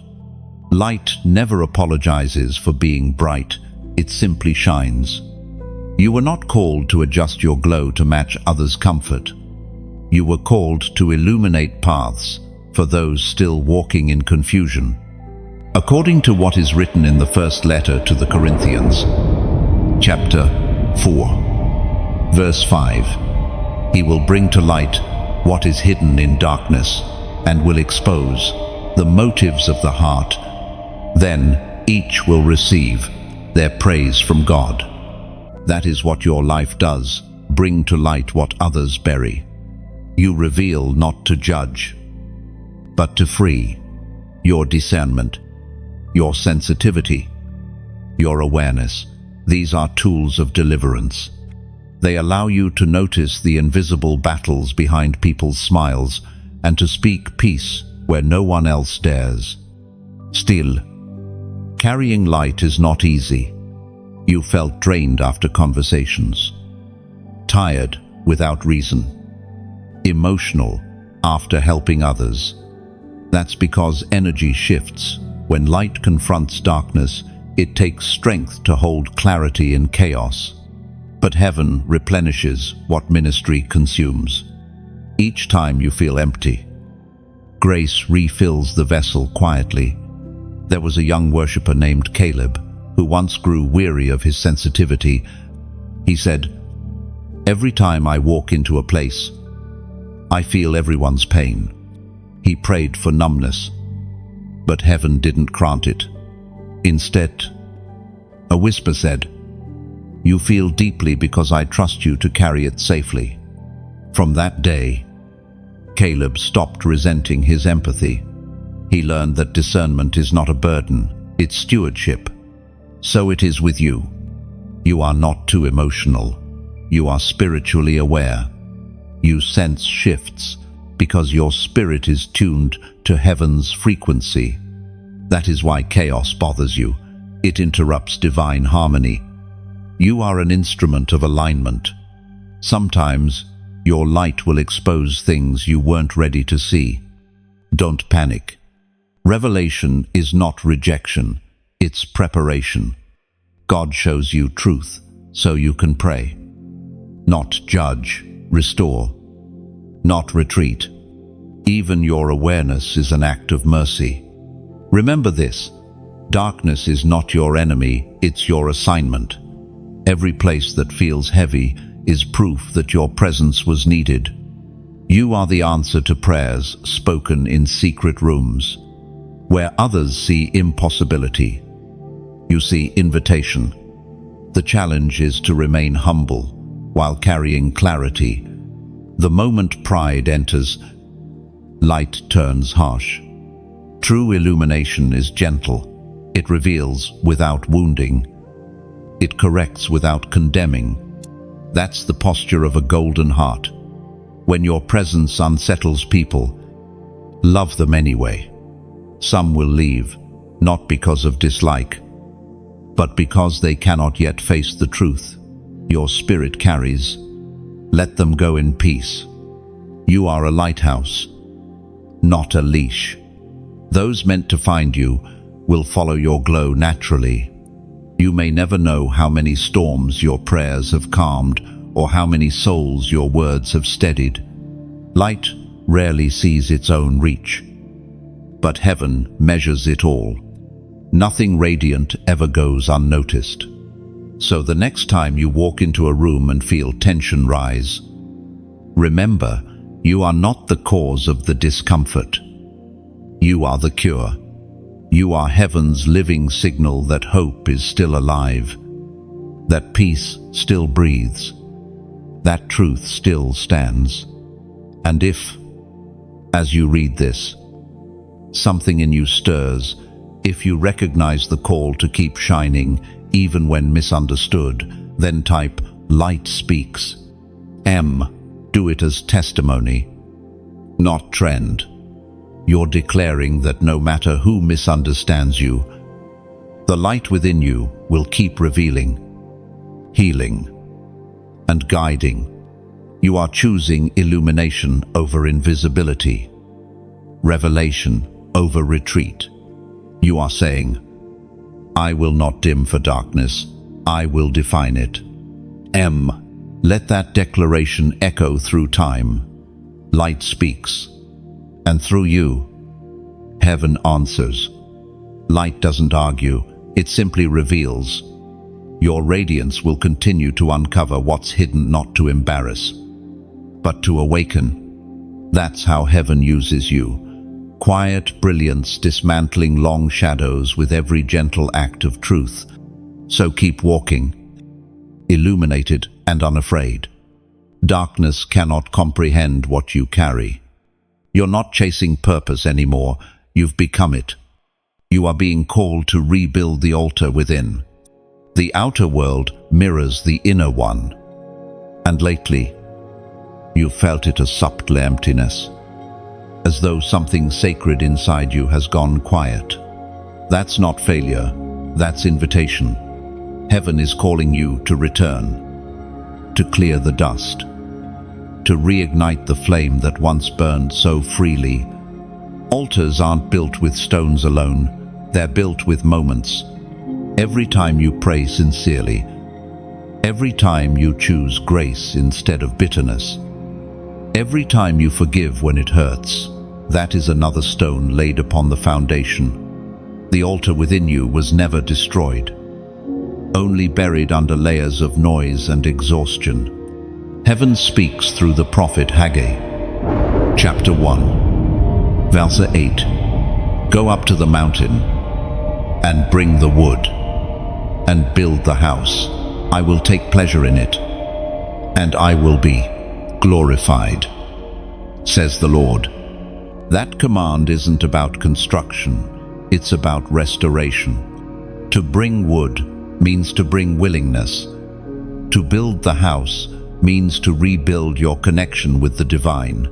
Light never apologizes for being bright, it simply shines. You were not called to adjust your glow to match others' comfort. You were called to illuminate paths for those still walking in confusion. According to what is written in the first letter to the Corinthians, chapter 4, verse 5, He will bring to light what is hidden in darkness and will expose the motives of the heart. Then each will receive their praise from God. That is what your life does, bring to light what others bury. You reveal not to judge, but to free. Your discernment, your sensitivity, your awareness, these are tools of deliverance. They allow you to notice the invisible battles behind people's smiles and to speak peace where no one else dares. Still, carrying light is not easy. You felt drained after conversations, tired without reason, emotional after helping others. That's because energy shifts. When light confronts darkness, it takes strength to hold clarity in chaos. But heaven replenishes what ministry consumes. Each time you feel empty, grace refills the vessel quietly. There was a young worshipper named Caleb who once grew weary of his sensitivity. He said, "Every time I walk into a place, I feel everyone's pain." He prayed for numbness, but heaven didn't grant it. Instead, a whisper said, "You feel deeply because I trust you to carry it safely." From that day, Caleb stopped resenting his empathy. He learned that discernment is not a burden, it's stewardship. So it is with you. You are not too emotional. You are spiritually aware. You sense shifts because your spirit is tuned to heaven's frequency. That is why chaos bothers you. It interrupts divine harmony. You are an instrument of alignment. Sometimes your light will expose things you weren't ready to see. Don't panic. Revelation is not rejection, it's preparation. God shows you truth so you can pray. Not judge, restore. Not retreat. Even your awareness is an act of mercy. Remember this, darkness is not your enemy, it's your assignment. Every place that feels heavy is proof that your presence was needed. You are the answer to prayers spoken in secret rooms. Where others see impossibility, you see invitation. The challenge is to remain humble while carrying clarity. The moment pride enters, light turns harsh. True illumination is gentle. It reveals without wounding. It corrects without condemning. That's the posture of a golden heart. When your presence unsettles people, love them anyway. Some will leave, not because of dislike, but because they cannot yet face the truth your spirit carries. Let them go in peace. You are a lighthouse, not a leash. Those meant to find you will follow your glow naturally. You may never know how many storms your prayers have calmed or how many souls your words have steadied. Light rarely sees its own reach, but heaven measures it all. Nothing radiant ever goes unnoticed. So the next time you walk into a room and feel tension rise, remember, you are not the cause of the discomfort. You are the cure. You are heaven's living signal that hope is still alive, that peace still breathes, that truth still stands. And if, as you read this, something in you stirs, if you recognize the call to keep shining even when misunderstood, then type "Light Speaks." Do it as testimony, not trend. You're declaring that no matter who misunderstands you, the light within you will keep revealing, healing, and guiding. You are choosing illumination over invisibility, revelation over retreat. You are saying, I will not dim for darkness, I will define it. Let that declaration echo through time. Light speaks, and through you, heaven answers. Light doesn't argue, it simply reveals. Your radiance will continue to uncover what's hidden, not to embarrass, but to awaken. That's how heaven uses you. Quiet brilliance dismantling long shadows with every gentle act of truth. So keep walking, illuminated and unafraid. Darkness cannot comprehend what you carry. You're not chasing purpose anymore, you've become it. You are being called to rebuild the altar within. The outer world mirrors the inner one. And lately, you've felt it, a subtle emptiness, as though something sacred inside you has gone quiet. That's not failure, that's invitation. Heaven is calling you to return, to clear the dust, to reignite the flame that once burned so freely. Altars aren't built with stones alone, they're built with moments. Every time you pray sincerely, every time you choose grace instead of bitterness, every time you forgive when it hurts, that is another stone laid upon the foundation. The altar within you was never destroyed, only buried under layers of noise and exhaustion. Heaven speaks through the prophet Haggai. Chapter 1, verse 8. Go up to the mountain and bring the wood and build the house. I will take pleasure in it, and I will be glorified, says the Lord. That command isn't about construction, it's about restoration. To bring wood means to bring willingness. To build the house means to rebuild your connection with the divine.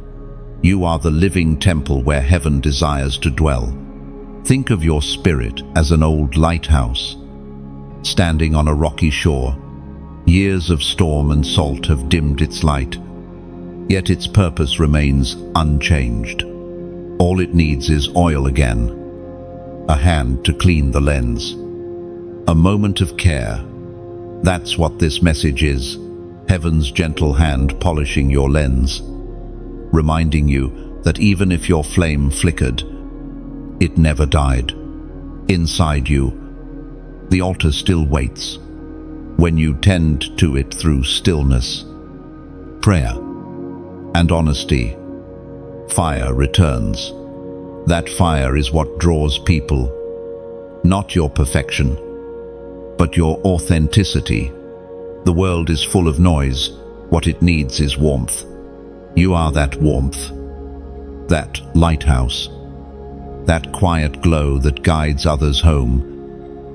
You are the living temple where heaven desires to dwell. Think of your spirit as an old lighthouse, standing on a rocky shore. Years of storm and salt have dimmed its light, yet its purpose remains unchanged. All it needs is oil again, a hand to clean the lens, a moment of care. That's what this message is, heaven's gentle hand polishing your lens, reminding you that even if your flame flickered, it never died. Inside you, the altar still waits. When you tend to it through stillness, prayer, and honesty, fire returns. That fire is what draws people, not your perfection, but your authenticity. The world is full of noise. What it needs is warmth. You are that warmth, that lighthouse, that quiet glow that guides others home.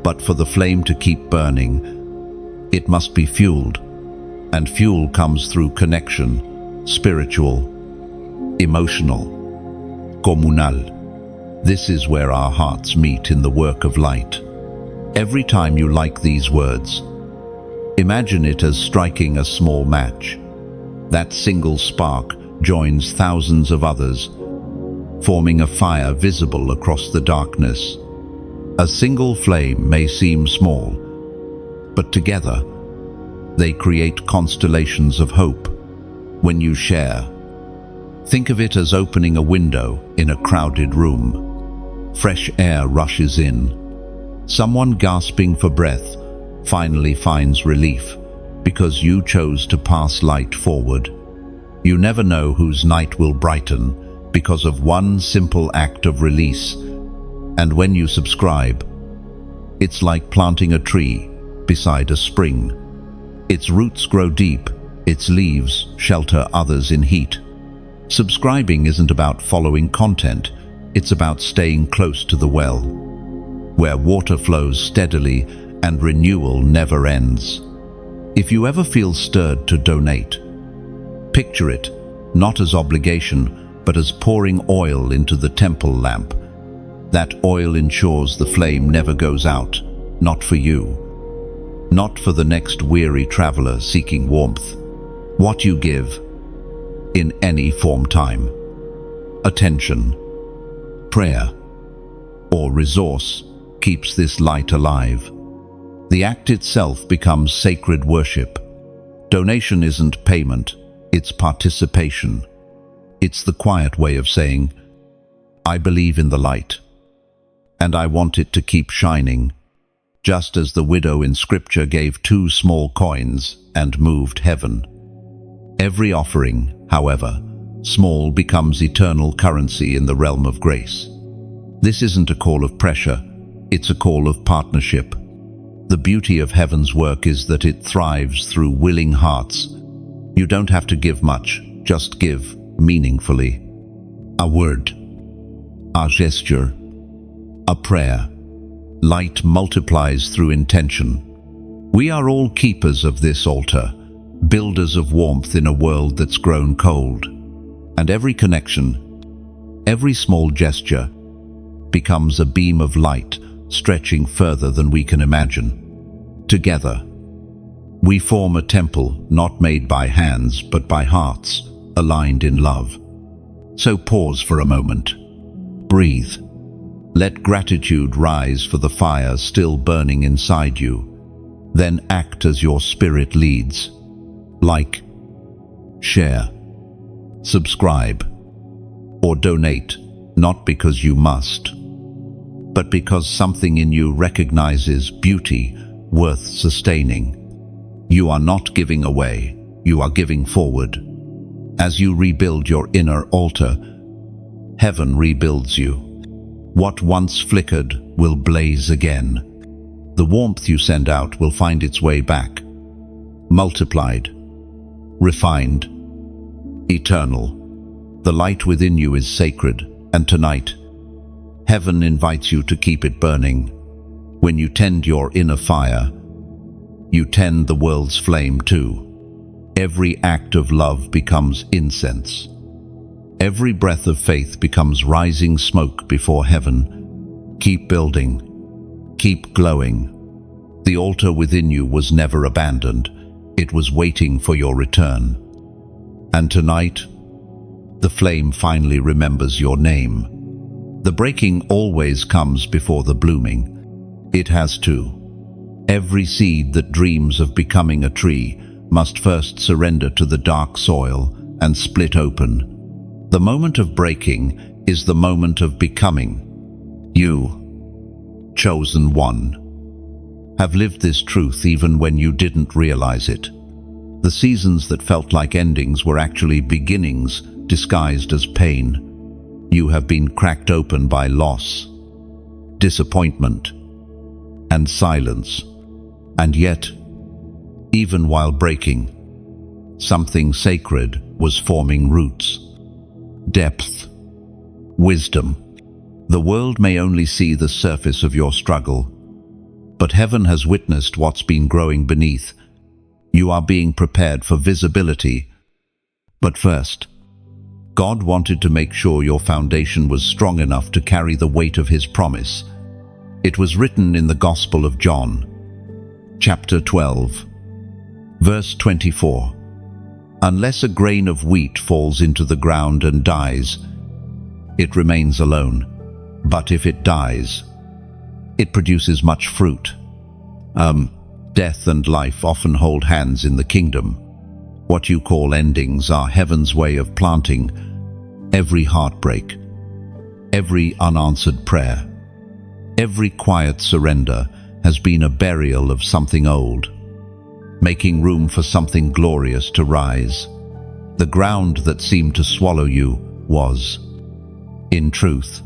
But for the flame to keep burning, it must be fueled. And fuel comes through connection, spiritual, emotional, comunal. This is where our hearts meet in the work of light. Every time you like these words, imagine it as striking a small match. That single spark joins thousands of others, forming a fire visible across the darkness. A single flame may seem small, but together they create constellations of hope. When you share, think of it as opening a window in a crowded room. Fresh air rushes in. Someone gasping for breath finally finds relief because you chose to pass light forward. You never know whose night will brighten because of one simple act of release. And when you subscribe, it's like planting a tree beside a spring. Its roots grow deep, its leaves shelter others in heat. Subscribing isn't about following content, it's about staying close to the well, where water flows steadily and renewal never ends. If you ever feel stirred to donate, picture it not as obligation, but as pouring oil into the temple lamp. That oil ensures the flame never goes out, not for you, not for the next weary traveler seeking warmth. What you give, in any form, time, attention, prayer, or resource, keeps this light alive. The act itself becomes sacred worship. Donation isn't payment, it's participation. It's the quiet way of saying, I believe in the light, and I want it to keep shining, just as the widow in Scripture gave 2 small coins and moved heaven. Every offering, however small, becomes eternal currency in the realm of grace. This isn't a call of pressure, it's a call of partnership. The beauty of heaven's work is that it thrives through willing hearts. You don't have to give much, just give meaningfully. A word, a gesture, a prayer. Light multiplies through intention. We are all keepers of this altar, builders of warmth in a world that's grown cold. And every connection, every small gesture, becomes a beam of light stretching further than we can imagine. Together, we form a temple not made by hands but by hearts, aligned in love. So pause for a moment. Breathe. Let gratitude rise for the fire still burning inside you. Then act as your spirit leads. Like, share, subscribe, or donate, not because you must, but because something in you recognizes beauty worth sustaining. You are not giving away, you are giving forward. As you rebuild your inner altar, heaven rebuilds you. What once flickered will blaze again. The warmth you send out will find its way back, multiplied, refined, eternal. The light within you is sacred, and tonight, heaven invites you to keep it burning. When you tend your inner fire, you tend the world's flame too. Every act of love becomes incense. Every breath of faith becomes rising smoke before heaven. Keep building. Keep glowing. The altar within you was never abandoned. It was waiting for your return. And tonight, the flame finally remembers your name. The breaking always comes before the blooming. It has to. Every seed that dreams of becoming a tree must first surrender to the dark soil and split open. The moment of breaking is the moment of becoming. You, chosen one, have lived this truth even when you didn't realize it. The seasons that felt like endings were actually beginnings disguised as pain. You have been cracked open by loss, disappointment, and silence. And yet, even while breaking, something sacred was forming roots. Depth, wisdom. The world may only see the surface of your struggle, but heaven has witnessed what's been growing beneath. You are being prepared for visibility. But first, God wanted to make sure your foundation was strong enough to carry the weight of His promise. It was written in the Gospel of John, chapter 12, verse 24. Unless a grain of wheat falls into the ground and dies, it remains alone. But if it dies, it produces much fruit. Death and life often hold hands in the kingdom. What you call endings are heaven's way of planting every heartbreak, every unanswered prayer, every quiet surrender has been a burial of something old, making room for something glorious to rise. The ground that seemed to swallow you was, in truth,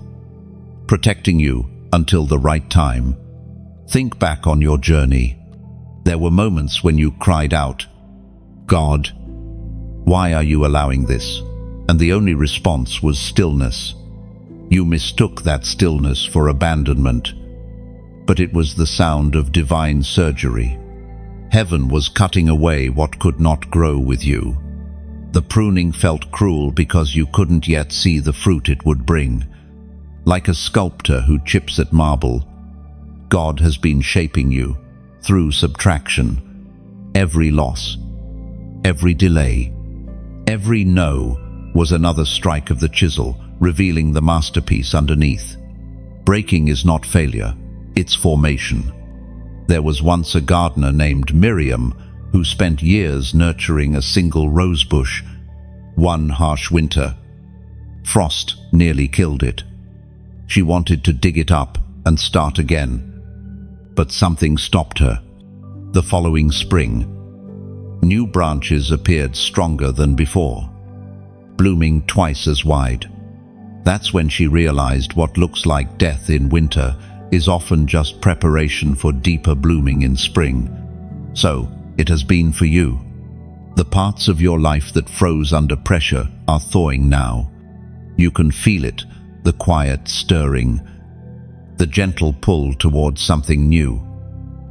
protecting you until the right time. Think back on your journey. There were moments when you cried out, "God, why are you allowing this?" And the only response was stillness. You mistook that stillness for abandonment, but it was the sound of divine surgery. Heaven was cutting away what could not grow with you. The pruning felt cruel because you couldn't yet see the fruit it would bring. Like a sculptor who chips at marble, God has been shaping you through subtraction. Every loss, every delay, every no was another strike of the chisel, revealing the masterpiece underneath. Breaking is not failure, it's formation. There was once a gardener named Miriam who spent years nurturing a single rose bush. One harsh winter, frost nearly killed it. She wanted to dig it up and start again, but something stopped her. The following spring, new branches appeared stronger than before, blooming twice as wide. That's when she realized what looks like death in winter is often just preparation for deeper blooming in spring. So, it has been for you. The parts of your life that froze under pressure are thawing now. You can feel it, the quiet stirring, the gentle pull towards something new.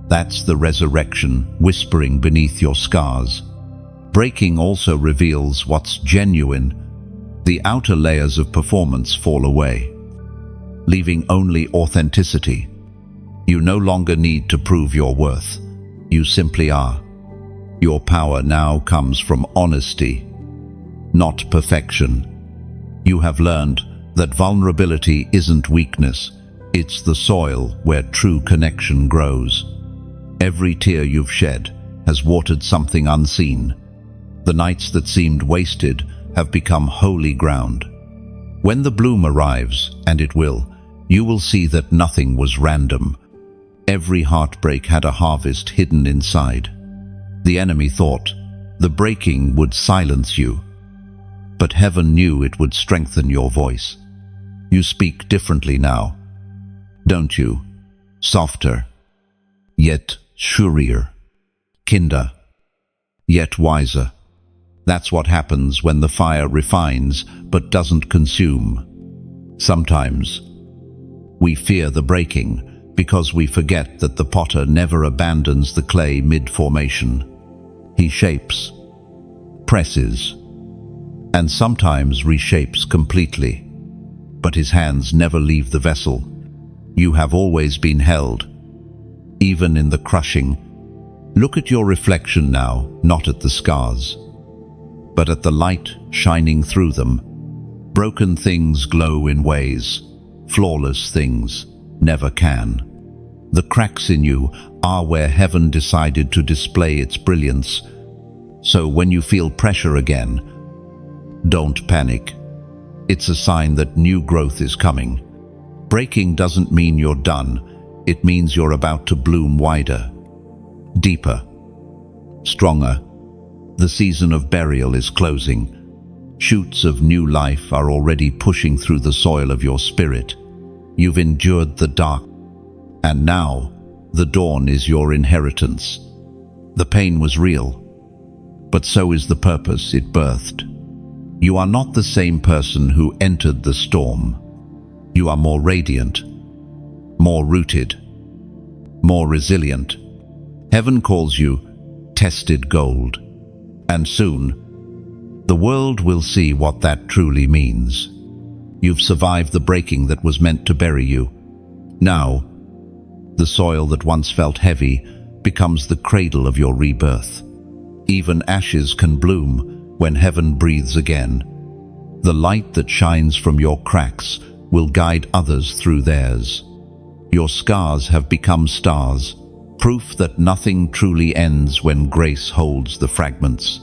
That's the resurrection whispering beneath your scars. Breaking also reveals what's genuine. The outer layers of performance fall away, leaving only authenticity. You no longer need to prove your worth. You simply are. Your power now comes from honesty, not perfection. You have learned that vulnerability isn't weakness, it's the soil where true connection grows. Every tear you've shed has watered something unseen. The nights that seemed wasted have become holy ground. When the bloom arrives, and it will, you will see that nothing was random. Every heartbreak had a harvest hidden inside. The enemy thought the breaking would silence you, but heaven knew it would strengthen your voice. You speak differently now, don't you? Softer, yet surer. Kinder, yet wiser. That's what happens when the fire refines but doesn't consume. Sometimes we fear the breaking because we forget that the potter never abandons the clay mid-formation. He shapes, presses, and sometimes reshapes completely. But his hands never leave the vessel. You have always been held, even in the crushing. Look at your reflection now, not at the scars, but at the light shining through them. Broken things glow in ways flawless things never can. The cracks in you are where heaven decided to display its brilliance. So when you feel pressure again, don't panic. It's a sign that new growth is coming. Breaking doesn't mean you're done. It means you're about to bloom wider, deeper, stronger. The season of burial is closing. Shoots of new life are already pushing through the soil of your spirit. You've endured the dark, and now the dawn is your inheritance. The pain was real, but so is the purpose it birthed. You are not the same person who entered the storm. You are more radiant, more rooted, more resilient. Heaven calls you tested gold. And soon, the world will see what that truly means. You've survived the breaking that was meant to bury you. Now, the soil that once felt heavy becomes the cradle of your rebirth. Even ashes can bloom when heaven breathes again. The light that shines from your cracks will guide others through theirs. Your scars have become stars, proof that nothing truly ends when grace holds the fragments.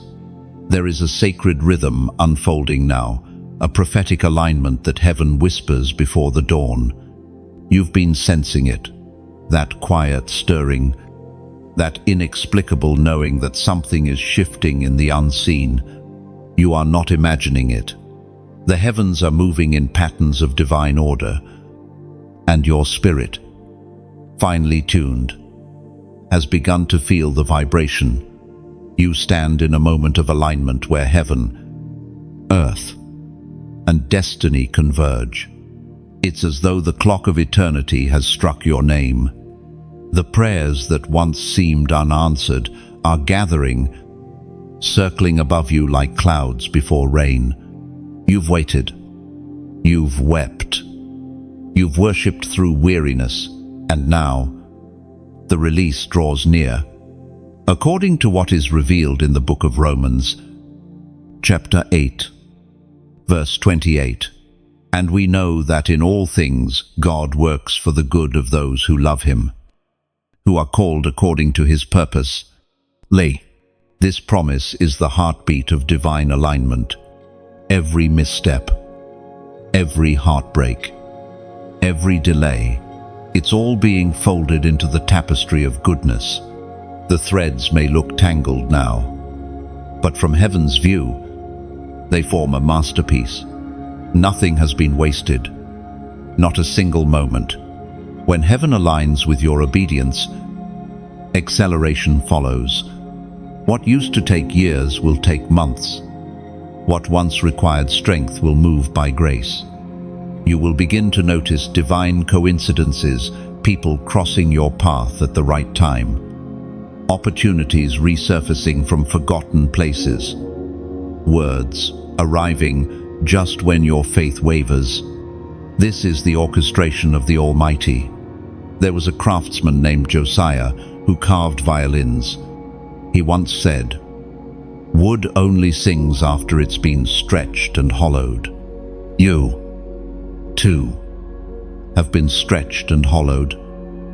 There is a sacred rhythm unfolding now, a prophetic alignment that heaven whispers before the dawn. You've been sensing it, that quiet stirring, that inexplicable knowing that something is shifting in the unseen. You are not imagining it. The heavens are moving in patterns of divine order, and your spirit, finely tuned, has begun to feel the vibration. You stand in a moment of alignment where heaven, earth, and destiny converge. It's as though the clock of eternity has struck your name. The prayers that once seemed unanswered are gathering, circling above you like clouds before rain. You've waited. You've wept. You've worshipped through weariness, and now the release draws near. According to what is revealed in the book of Romans, chapter 8, verse 28, and we know that in all things God works for the good of those who love him, who are called according to his purpose. This promise is the heartbeat of divine alignment. Every misstep, every heartbreak, every delay, it's all being folded into the tapestry of goodness. The threads may look tangled now, but from heaven's view, they form a masterpiece. Nothing has been wasted, not a single moment. When heaven aligns with your obedience, acceleration follows. What used to take years will take months. What once required strength will move by grace. You will begin to notice divine coincidences, people crossing your path at the right time, opportunities resurfacing from forgotten places, words arriving just when your faith wavers. This is the orchestration of the Almighty. There was a craftsman named Josiah who carved violins. He once said, "Wood only sings after it's been stretched and hollowed." You, too, have been stretched and hollowed,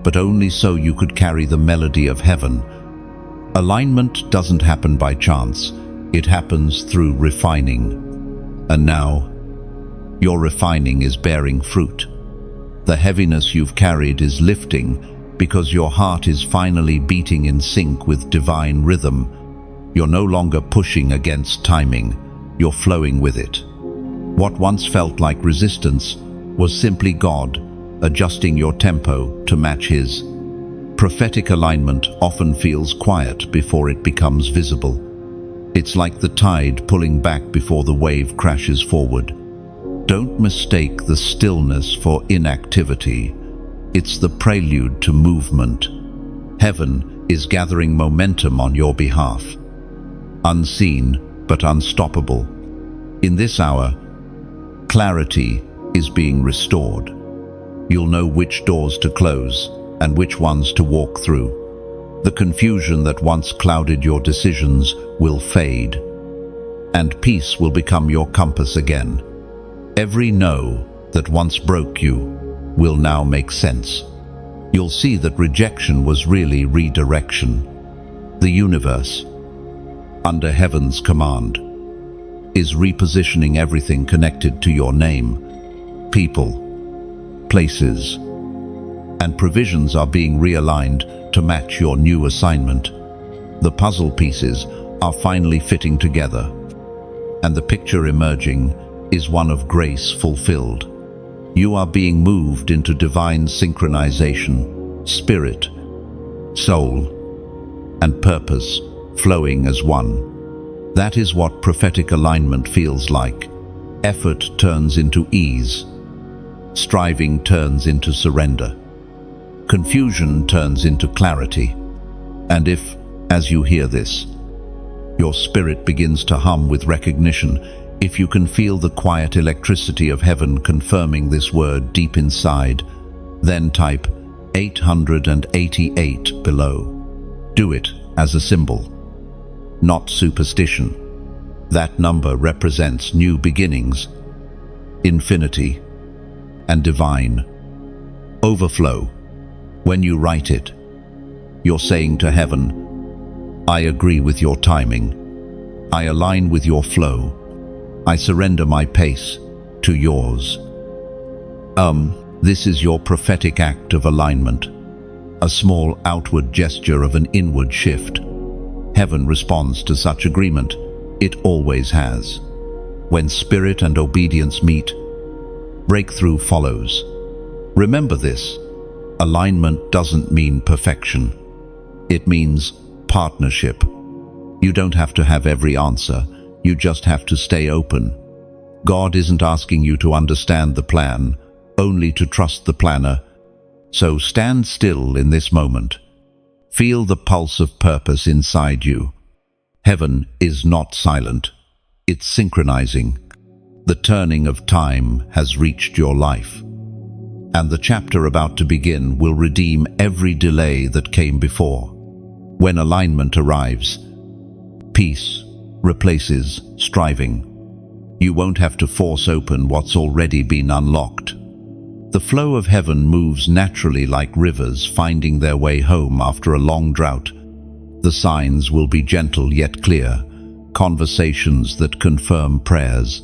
but only so you could carry the melody of heaven. Alignment doesn't happen by chance. It happens through refining. And now, your refining is bearing fruit. The heaviness you've carried is lifting because your heart is finally beating in sync with divine rhythm. You're no longer pushing against timing. You're flowing with it. What once felt like resistance was simply God adjusting your tempo to match his. Prophetic alignment often feels quiet before it becomes visible. It's like the tide pulling back before the wave crashes forward. Don't mistake the stillness for inactivity. It's the prelude to movement. Heaven is gathering momentum on your behalf. Unseen but unstoppable. In this hour, clarity is being restored. You'll know which doors to close and which ones to walk through. The confusion that once clouded your decisions will fade, and peace will become your compass again. Every no that once broke you will now make sense. You'll see that rejection was really redirection. The universe, under heaven's command, is repositioning everything connected to your name. People, places, and provisions are being realigned to match your new assignment. The puzzle pieces are finally fitting together, and the picture emerging is one of grace fulfilled. You are being moved into divine synchronization, spirit, soul, and purpose flowing as one. That is what prophetic alignment feels like. Effort turns into ease. Striving turns into surrender. Confusion turns into clarity. And if As you hear this, your spirit begins to hum with recognition. If you can feel the quiet electricity of heaven confirming this word deep inside, then type 888 below. Do it as a symbol, not superstition. That number represents new beginnings, infinity, and divine overflow. When you write it, you're saying to heaven, I agree with your timing. I align with your flow. I surrender my pace to yours. This is your prophetic act of alignment, a small outward gesture of an inward shift. Heaven responds to such agreement. It always has. When spirit and obedience meet, breakthrough follows. Remember this: alignment doesn't mean perfection. It means partnership. You don't have to have every answer. You just have to stay open. God isn't asking you to understand the plan, only to trust the planner. So stand still in this moment. Feel the pulse of purpose inside you. Heaven is not silent. It's synchronizing. The turning of time has reached your life, and the chapter about to begin will redeem every delay that came before. When alignment arrives, peace replaces striving. You won't have to force open what's already been unlocked. The flow of heaven moves naturally like rivers finding their way home after a long drought. The signs will be gentle yet clear, conversations that confirm prayers,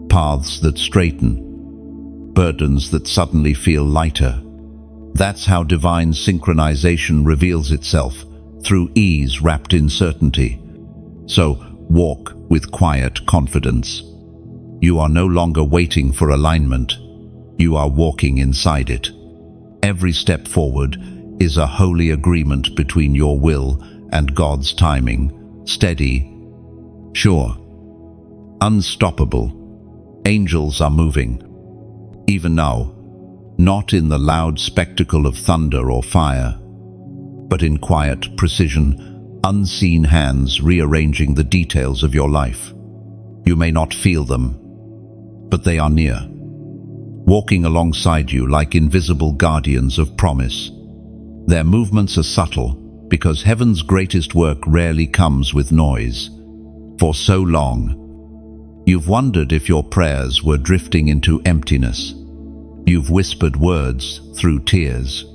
paths that straighten, burdens that suddenly feel lighter. That's how divine synchronization reveals itself, through ease wrapped in certainty. So walk with quiet confidence. You are no longer waiting for alignment. You are walking inside it. Every step forward is a holy agreement between your will and God's timing, steady, sure, unstoppable. Angels are moving, even now, not in the loud spectacle of thunder or fire, but in quiet precision, unseen hands rearranging the details of your life. You may not feel them, but they are near, walking alongside you like invisible guardians of promise. Their movements are subtle, because heaven's greatest work rarely comes with noise. For so long, you've wondered if your prayers were drifting into emptiness. You've whispered words through tears,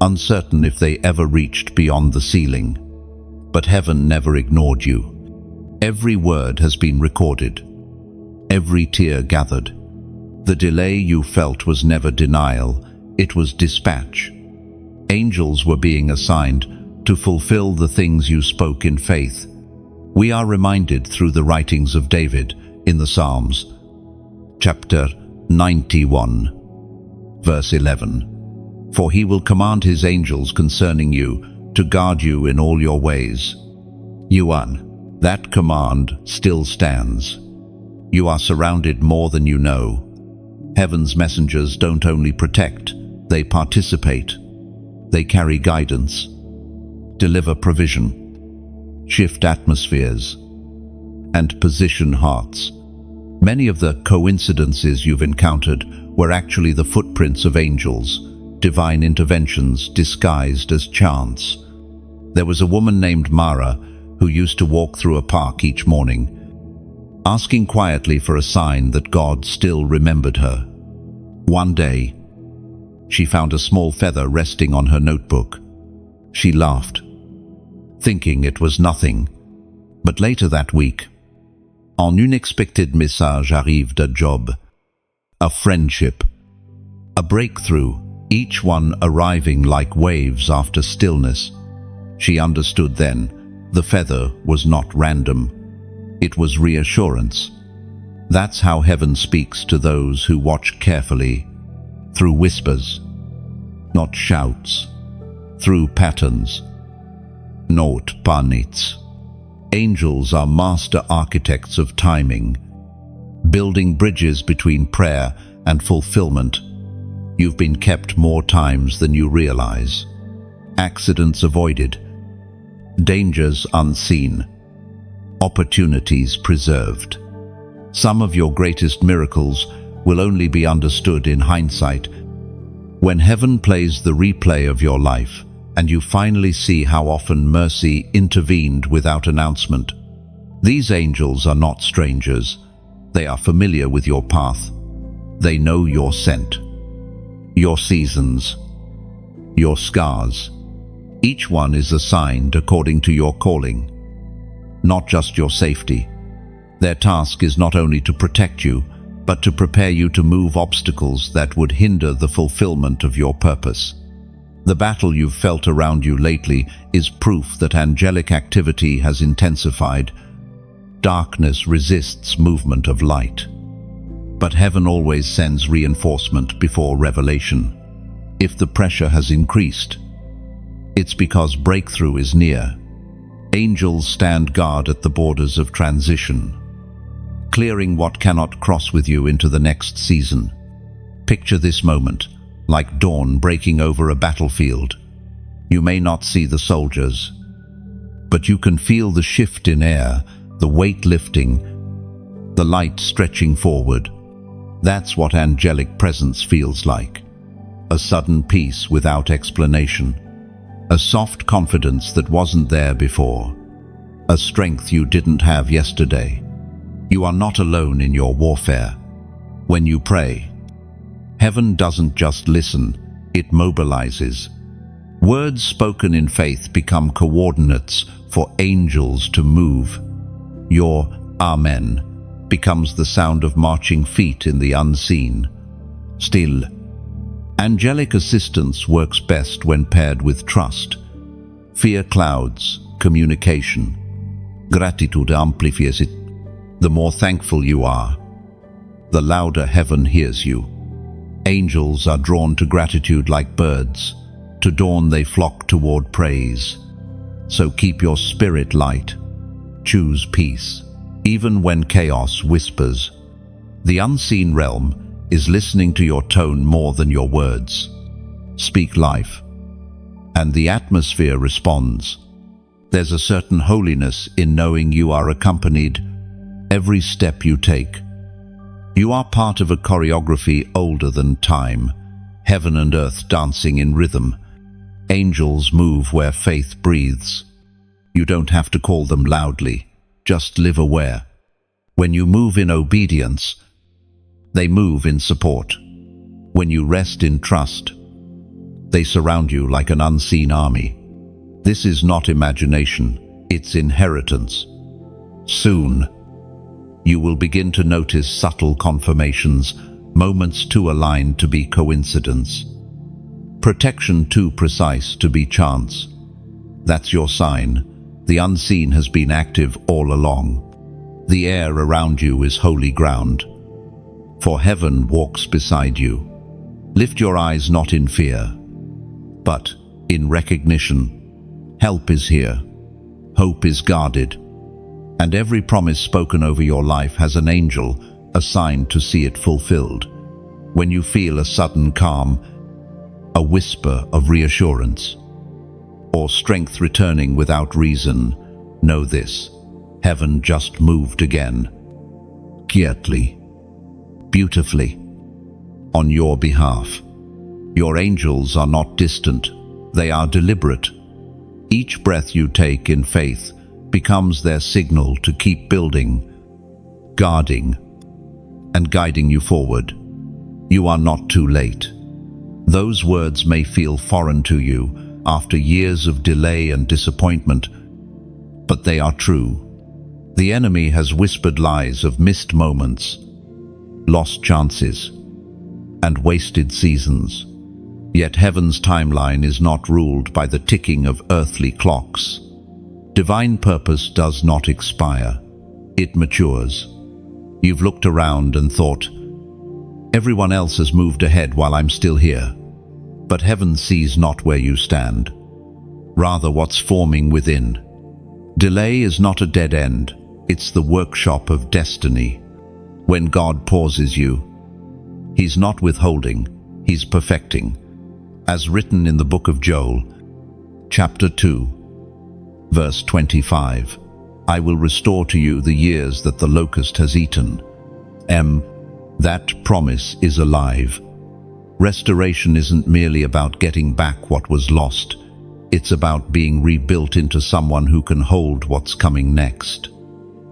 uncertain if they ever reached beyond the ceiling. But heaven never ignored you. Every word has been recorded, every tear gathered. The delay you felt was never denial, it was dispatch. Angels were being assigned to fulfill the things you spoke in faith. We are reminded through the writings of David in the Psalms, chapter 91, verse 11. For he will command his angels concerning you to guard you in all your ways. Yuan, that command still stands. You are surrounded more than you know. Heaven's messengers don't only protect, they participate. They carry guidance, deliver provision, shift atmospheres, and position hearts. Many of the coincidences you've encountered were actually the footprints of angels, divine interventions disguised as chance. There was a woman named Mara who used to walk through a park each morning, asking quietly for a sign that God still remembered her. One day, she found a small feather resting on her notebook. She laughed, thinking it was nothing. But later that week, un unexpected message arrived, a job, a friendship, a breakthrough, each one arriving like waves after stillness. She understood then, the feather was not random. It was reassurance. That's how heaven speaks to those who watch carefully, through whispers, not shouts, through patterns. Not panits. Angels are master architects of timing, building bridges between prayer and fulfillment. You've been kept more times than you realize. Accidents avoided, dangers unseen, opportunities preserved. Some of your greatest miracles will only be understood in hindsight, when heaven plays the replay of your life and you finally see how often mercy intervened without announcement. These angels are not strangers. They are familiar with your path. They know your scent, your seasons, your scars. Each one is assigned according to your calling, not just your safety. Their task is not only to protect you, but to prepare you to move obstacles that would hinder the fulfillment of your purpose. The battle you've felt around you lately is proof that angelic activity has intensified. Darkness resists movement of light. But heaven always sends reinforcement before revelation. If the pressure has increased, it's because breakthrough is near. Angels stand guard at the borders of transition, clearing what cannot cross with you into the next season. Picture this moment, like dawn breaking over a battlefield. You may not see the soldiers, but you can feel the shift in air, the weight lifting, the light stretching forward. That's what angelic presence feels like. A sudden peace without explanation. A soft confidence that wasn't there before. A strength you didn't have yesterday. You are not alone in your warfare. When you pray, heaven doesn't just listen, it mobilizes. Words spoken in faith become coordinates for angels to move. Your Amen becomes the sound of marching feet in the unseen. Still, angelic assistance works best when paired with trust. Fear clouds communication. Gratitude amplifies it. The more thankful you are, the louder heaven hears you. Angels are drawn to gratitude like birds. To dawn they flock toward praise. So keep your spirit light. Choose peace, even when chaos whispers. The unseen realm is listening to your tone more than your words. Speak life, and the atmosphere responds. There's a certain holiness in knowing you are accompanied every step you take. You are part of a choreography older than time, heaven and earth dancing in rhythm. Angels move where faith breathes. You don't have to call them loudly, just live aware. When you move in obedience, they move in support. When you rest in trust, they surround you like an unseen army. This is not imagination, it's inheritance. Soon, you will begin to notice subtle confirmations, moments too aligned to be coincidence, protection too precise to be chance. That's your sign. The unseen has been active all along. The air around you is holy ground, for heaven walks beside you. Lift your eyes not in fear, but in recognition. Help is here. Hope is guarded. And every promise spoken over your life has an angel assigned to see it fulfilled. When you feel a sudden calm, a whisper of reassurance, or strength returning without reason, know this: heaven just moved again. Quietly, beautifully, on your behalf. Your angels are not distant, they are deliberate. Each breath you take in faith becomes their signal to keep building, guarding, and guiding you forward. You are not too late. Those words may feel foreign to you after years of delay and disappointment, but they are true. The enemy has whispered lies of missed moments, lost chances, and wasted seasons. Yet heaven's timeline is not ruled by the ticking of earthly clocks. Divine purpose does not expire. It matures. You've looked around and thought, everyone else has moved ahead while I'm still here. But heaven sees not where you stand, rather what's forming within. Delay is not a dead end, it's the workshop of destiny. When God pauses you, He's not withholding, He's perfecting. As written in the book of Joel, chapter 2, Verse 25. I will restore to you the years that the locust has eaten. That promise is alive. Restoration isn't merely about getting back what was lost. It's about being rebuilt into someone who can hold what's coming next.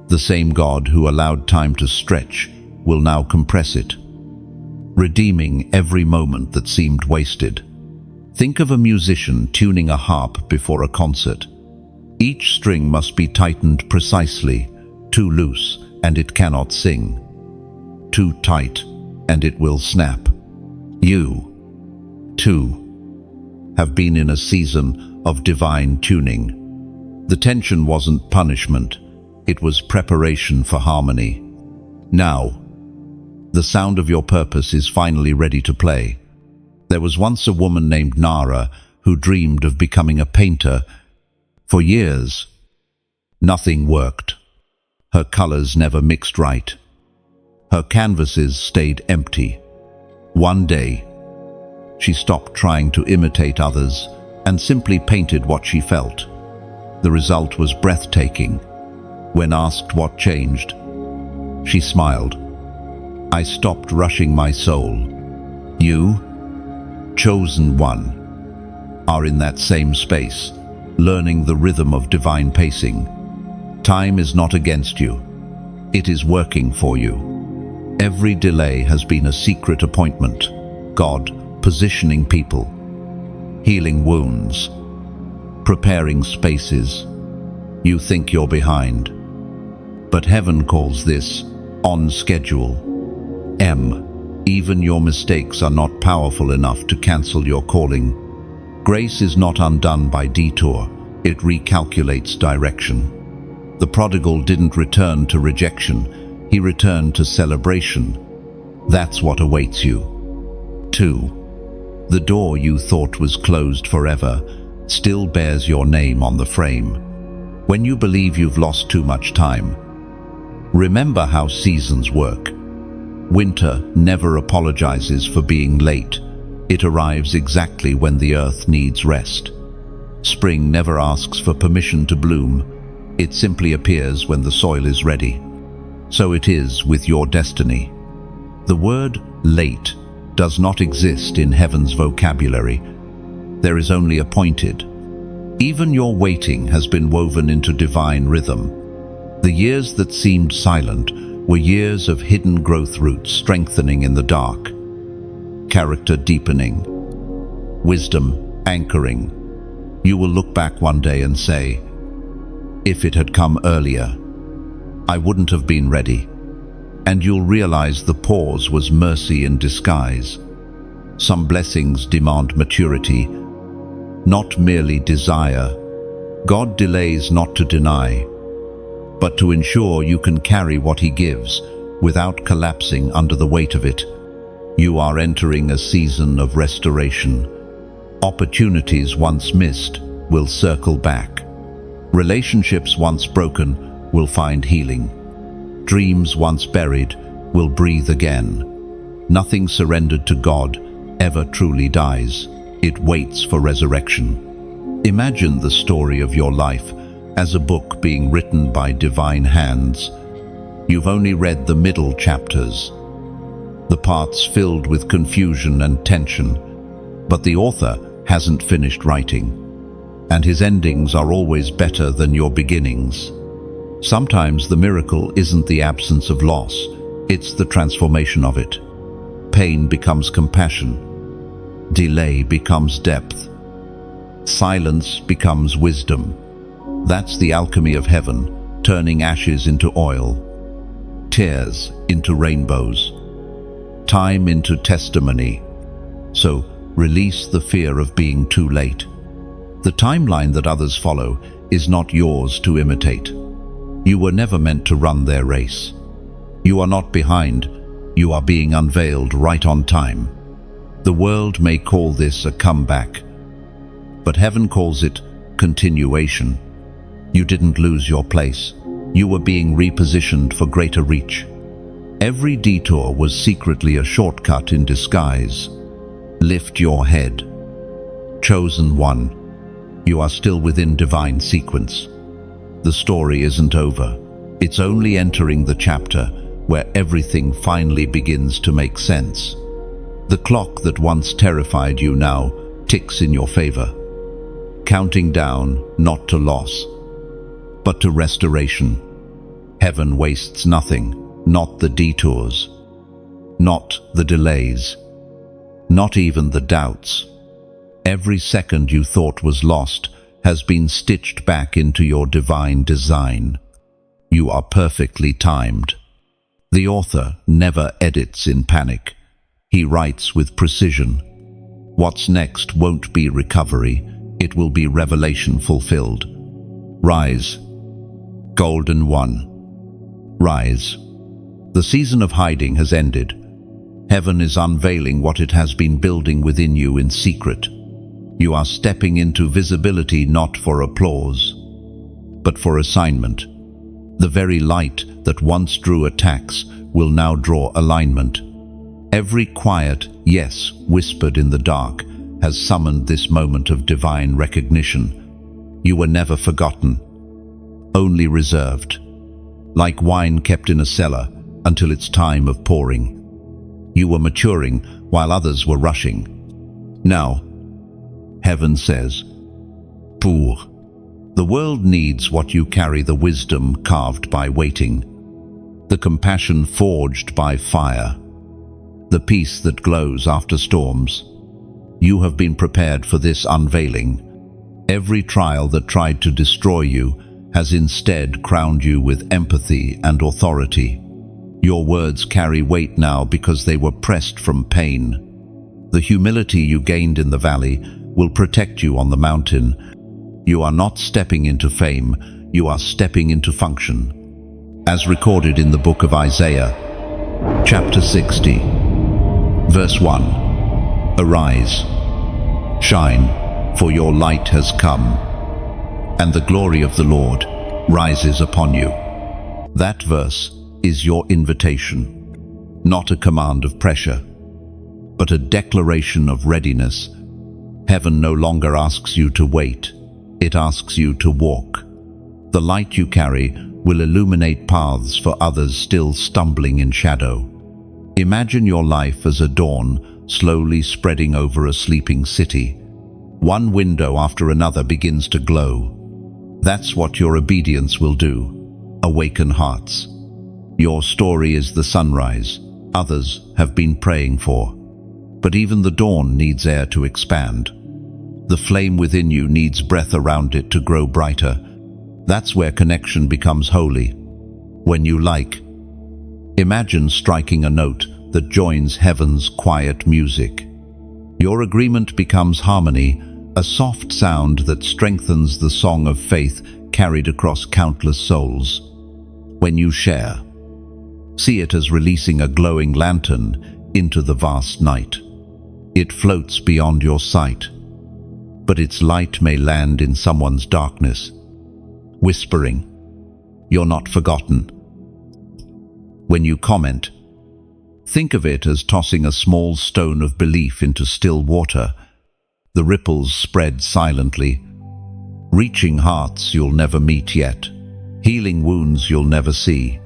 The same God who allowed time to stretch will now compress it, redeeming every moment that seemed wasted. Think of a musician tuning a harp before a concert. Each string must be tightened precisely. Too loose, and it cannot sing. Too tight, and it will snap. You, too, have been in a season of divine tuning. The tension wasn't punishment, it was preparation for harmony. Now, the sound of your purpose is finally ready to play. There was once a woman named Nara who dreamed of becoming a painter. For years, nothing worked. Her colors never mixed right. Her canvases stayed empty. One day, she stopped trying to imitate others and simply painted what she felt. The result was breathtaking. When asked what changed, she smiled. I stopped rushing my soul. You, chosen one, are in that same space, learning the rhythm of divine pacing. Time is not against you. It is working for you. Every delay has been a secret appointment. God positioning people, healing wounds, preparing spaces. You think you're behind, but heaven calls this on schedule. Even your mistakes are not powerful enough to cancel your calling. Grace is not undone by detour, it recalculates direction. The prodigal didn't return to rejection, he returned to celebration. That's what awaits you. 2. The door you thought was closed forever still bears your name on the frame. When you believe you've lost too much time, remember how seasons work. Winter never apologizes for being late. It arrives exactly when the earth needs rest. Spring never asks for permission to bloom. It simply appears when the soil is ready. So it is with your destiny. The word late does not exist in heaven's vocabulary. There is only appointed. Even your waiting has been woven into divine rhythm. The years that seemed silent were years of hidden growth roots strengthening in the dark, character deepening, wisdom anchoring. You will look back one day and say, if it had come earlier, I wouldn't have been ready. And you'll realize the pause was mercy in disguise. Some blessings demand maturity, not merely desire. God delays not to deny, but to ensure you can carry what He gives without collapsing under the weight of it. You are entering a season of restoration. Opportunities once missed will circle back. Relationships once broken will find healing. Dreams once buried will breathe again. Nothing surrendered to God ever truly dies. It waits for resurrection. Imagine the story of your life as a book being written by divine hands. You've only read the middle chapters, the parts filled with confusion and tension, but the author hasn't finished writing, and his endings are always better than your beginnings. Sometimes the miracle isn't the absence of loss, it's the transformation of it. Pain becomes compassion, delay becomes depth, silence becomes wisdom. That's the alchemy of heaven, turning ashes into oil, tears into rainbows, time into testimony. So release the fear of being too late. The timeline that others follow is not yours to imitate. You were never meant to run their race. You are not behind, you are being unveiled right on time. The world may call this a comeback, but heaven calls it continuation. You didn't lose your place. You were being repositioned for greater reach. Every detour was secretly a shortcut in disguise. Lift your head. Chosen one. You are still within divine sequence. The story isn't over. It's only entering the chapter where everything finally begins to make sense. The clock that once terrified you now ticks in your favor, counting down not to loss, but to restoration. Heaven wastes nothing, not the detours, not the delays, not even the doubts. Every second you thought was lost has been stitched back into your divine design. You are perfectly timed. The author never edits in panic. He writes with precision. What's next won't be recovery, it will be revelation fulfilled. Rise, Golden One. Rise. The season of hiding has ended. Heaven is unveiling what it has been building within you in secret. You are stepping into visibility not for applause, but for assignment. The very light that once drew attacks will now draw alignment. Every quiet yes whispered in the dark has summoned this moment of divine recognition. You were never forgotten, only reserved. Like wine kept in a cellar until its time of pouring. You were maturing while others were rushing. Now, heaven says, Pour. The world needs what you carry, the wisdom carved by waiting, the compassion forged by fire, the peace that glows after storms. You have been prepared for this unveiling. Every trial that tried to destroy you has instead crowned you with empathy and authority. Your words carry weight now because they were pressed from pain. The humility you gained in the valley will protect you on the mountain. You are not stepping into fame, you are stepping into function. As recorded in the book of Isaiah, chapter 60, verse 1. Arise, shine, for your light has come, and the glory of the Lord rises upon you. That verse is your invitation, not a command of pressure, but a declaration of readiness. Heaven no longer asks you to wait, it asks you to walk. The light you carry will illuminate paths for others still stumbling in shadow. Imagine your life as a dawn slowly spreading over a sleeping city. One window after another begins to glow. That's what your obedience will do. Awaken hearts. Your story is the sunrise others have been praying for. But even the dawn needs air to expand. The flame within you needs breath around it to grow brighter. That's where connection becomes holy. When you like, imagine striking a note that joins heaven's quiet music. Your agreement becomes harmony, a soft sound that strengthens the song of faith carried across countless souls. When you share, see it as releasing a glowing lantern into the vast night. It floats beyond your sight, but its light may land in someone's darkness, whispering, "You're not forgotten." When you comment, think of it as tossing a small stone of belief into still water. The ripples spread silently, reaching hearts you'll never meet yet, healing wounds you'll never see.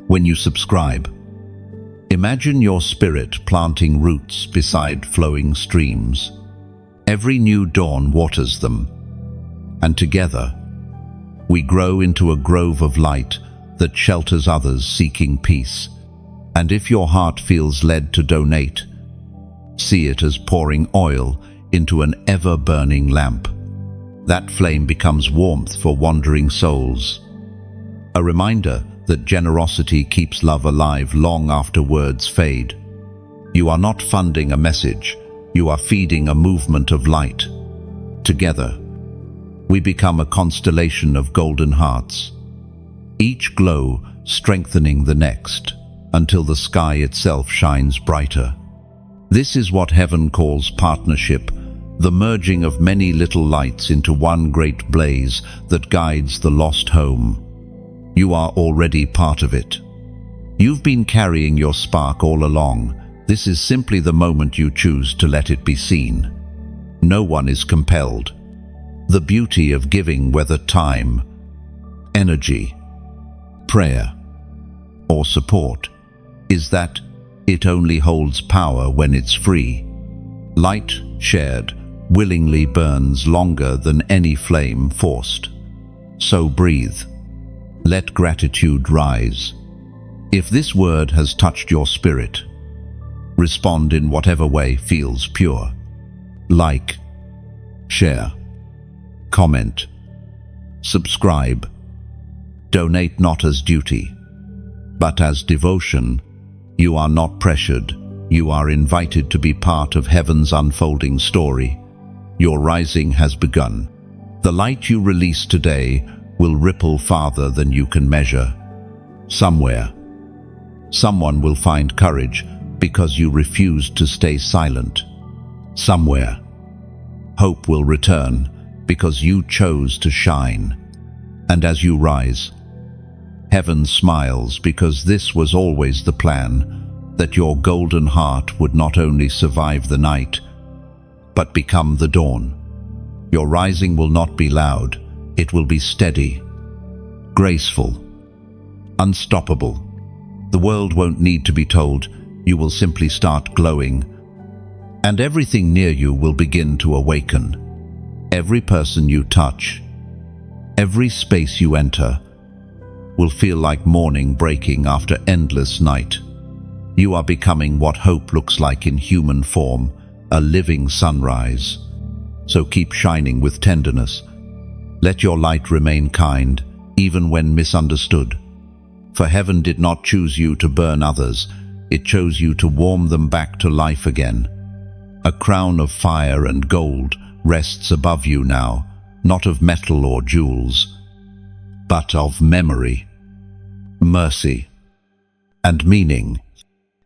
When you subscribe, imagine your spirit planting roots beside flowing streams. Every new dawn waters them, and together we grow into a grove of light that shelters others seeking peace. And if your heart feels led to donate, see it as pouring oil into an ever-burning lamp. That flame becomes warmth for wandering souls. A reminder that generosity keeps love alive long after words fade. You are not funding a message, you are feeding a movement of light. Together, we become a constellation of golden hearts, each glow strengthening the next, until the sky itself shines brighter. This is what heaven calls partnership, the merging of many little lights into one great blaze that guides the lost home. You are already part of it. You've been carrying your spark all along. This is simply the moment you choose to let it be seen. No one is compelled. The beauty of giving, whether time, energy, prayer, or support, is that it only holds power when it's free. Light shared willingly burns longer than any flame forced. So breathe. Let gratitude rise. If this word has touched your spirit, respond in whatever way feels pure. Like, share, comment, subscribe. Donate not as duty, but as devotion. You are not pressured. You are invited to be part of heaven's unfolding story. Your rising has begun. The light you release today will ripple farther than you can measure. Somewhere, someone will find courage because you refused to stay silent. Somewhere, hope will return because you chose to shine. And as you rise, heaven smiles because this was always the plan, that your golden heart would not only survive the night, but become the dawn. Your rising will not be loud. It will be steady, graceful, unstoppable. The world won't need to be told. You will simply start glowing, and everything near you will begin to awaken. Every person you touch, every space you enter, will feel like morning breaking after endless night. You are becoming what hope looks like in human form, a living sunrise. So keep shining with tenderness. Let your light remain kind, even when misunderstood. For heaven did not choose you to burn others. It chose you to warm them back to life again. A crown of fire and gold rests above you now, not of metal or jewels, but of memory, mercy, and meaning.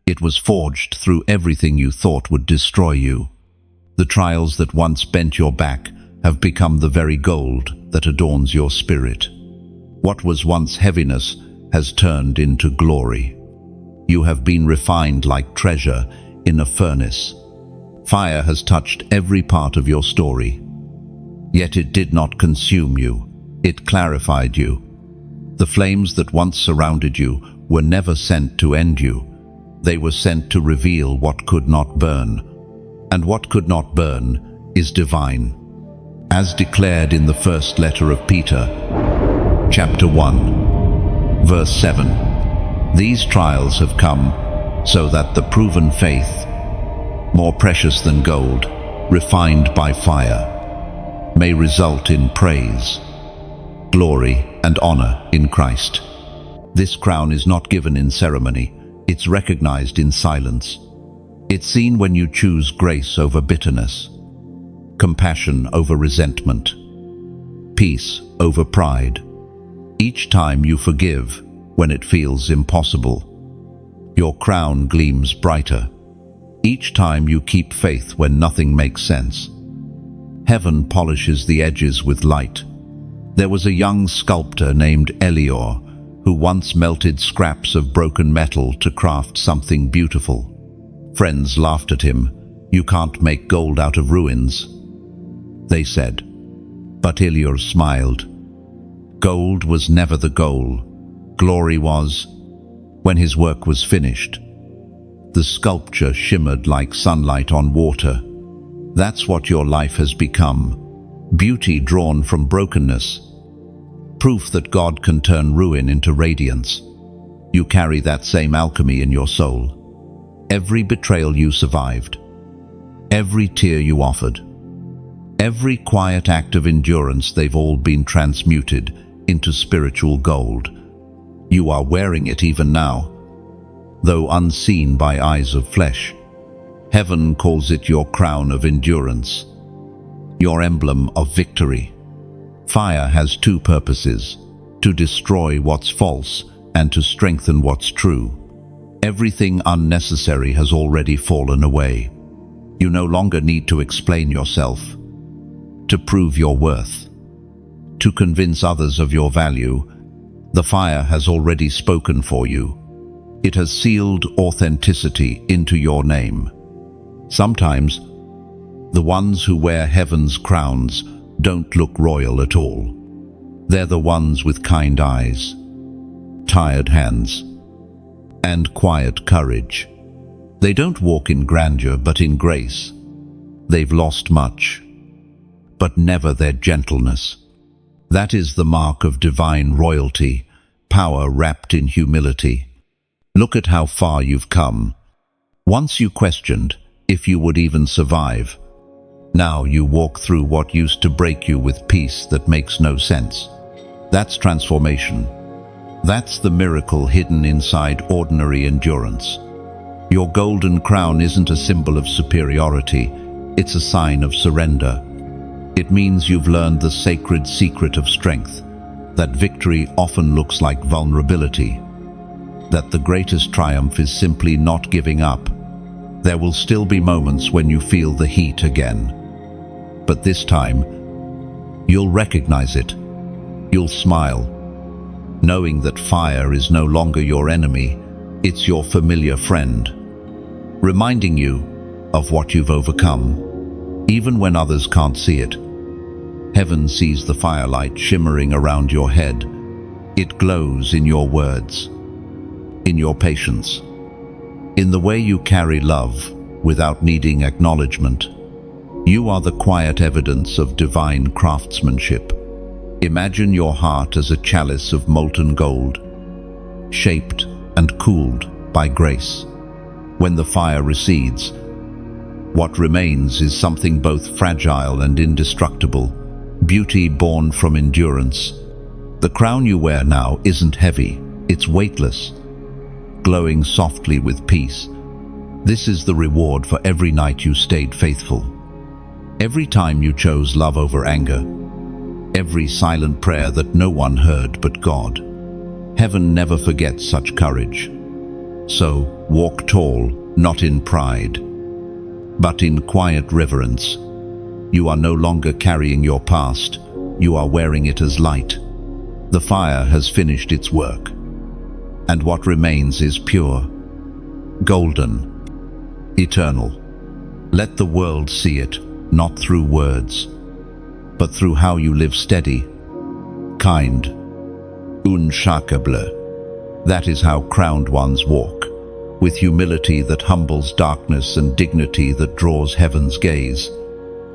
It was forged through everything you thought would destroy you. The trials that once bent your back have become the very gold that adorns your spirit. What was once heaviness has turned into glory. You have been refined like treasure in a furnace. Fire has touched every part of your story. Yet it did not consume you. It clarified you. The flames that once surrounded you were never sent to end you. They were sent to reveal what could not burn. And what could not burn is divine. As declared in the first letter of Peter, chapter 1, verse 7, these trials have come so that the proven faith, more precious than gold, refined by fire, may result in praise, glory, and honor in Christ. This crown is not given in ceremony. It's recognized in silence. It's seen when you choose grace over bitterness, compassion over resentment, peace over pride. Each time you forgive when it feels impossible, your crown gleams brighter. Each time you keep faith when nothing makes sense, heaven polishes the edges with light. There was a young sculptor named Elior who once melted scraps of broken metal to craft something beautiful. Friends laughed at him. "You can't make gold out of ruins," they said. But Elior smiled. Gold was never the goal. Glory was. When his work was finished, the sculpture shimmered like sunlight on water. That's what your life has become. Beauty drawn from brokenness. Proof that God can turn ruin into radiance. You carry that same alchemy in your soul. Every betrayal you survived, every tear you offered, every quiet act of endurance, they've all been transmuted into spiritual gold. You are wearing it even now, though unseen by eyes of flesh. Heaven calls it your crown of endurance, your emblem of victory. Fire has two purposes: to destroy what's false and to strengthen what's true. Everything unnecessary has already fallen away. You no longer need to explain yourself, to prove your worth, to convince others of your value. The fire has already spoken for you. It has sealed authenticity into your name. Sometimes, the ones who wear heaven's crowns don't look royal at all. They're the ones with kind eyes, tired hands, and quiet courage. They don't walk in grandeur but in grace. They've lost much, but never their gentleness. That is the mark of divine royalty, power wrapped in humility. Look at how far you've come. Once you questioned if you would even survive. Now you walk through what used to break you with peace that makes no sense. That's transformation. That's the miracle hidden inside ordinary endurance. Your golden crown isn't a symbol of superiority, it's a sign of surrender. It means you've learned the sacred secret of strength, that victory often looks like vulnerability, that the greatest triumph is simply not giving up. There will still be moments when you feel the heat again. But this time, you'll recognize it. You'll smile, knowing that fire is no longer your enemy, it's your familiar friend, reminding you of what you've overcome, even when others can't see it. Heaven sees the firelight shimmering around your head. It glows in your words, in your patience, in the way you carry love without needing acknowledgement. You are the quiet evidence of divine craftsmanship. Imagine your heart as a chalice of molten gold, shaped and cooled by grace. When the fire recedes, what remains is something both fragile and indestructible, beauty born from endurance. The crown you wear now isn't heavy, it's weightless, glowing softly with peace. This is the reward for every night you stayed faithful. Every time you chose love over anger, every silent prayer that no one heard but God. Heaven never forgets such courage. So, walk tall, not in pride, but in quiet reverence. You are no longer carrying your past, you are wearing it as light. The fire has finished its work, and what remains is pure, golden, eternal. Let the world see it, not through words, but through how you live steady, kind, unshakable. That is how crowned ones walk, with humility that humbles darkness and dignity that draws heaven's gaze.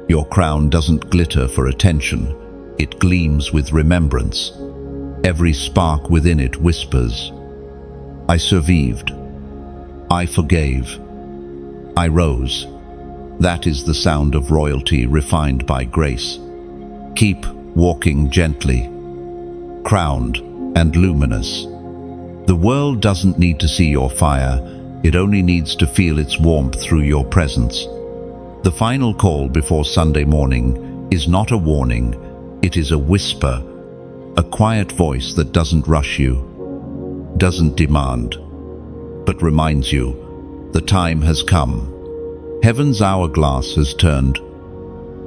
Your crown doesn't glitter for attention, it gleams with remembrance. Every spark within it whispers, I survived, I forgave, I rose. That is the sound of royalty refined by grace. Keep walking gently, crowned and luminous. The world doesn't need to see your fire, it only needs to feel its warmth through your presence. The final call before Sunday morning is not a warning, it is a whisper, a quiet voice that doesn't rush you, doesn't demand, but reminds you the time has come. Heaven's hourglass has turned,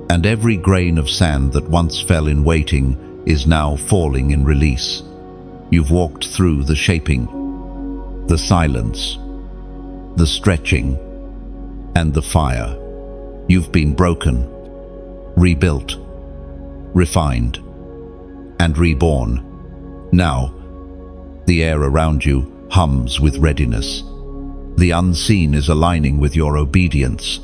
and every grain of sand that once fell in waiting is now falling in release. You've walked through the shaping, the silence, the stretching, and the fire. You've been broken, rebuilt, refined, and reborn. Now, the air around you hums with readiness. The unseen is aligning with your obedience,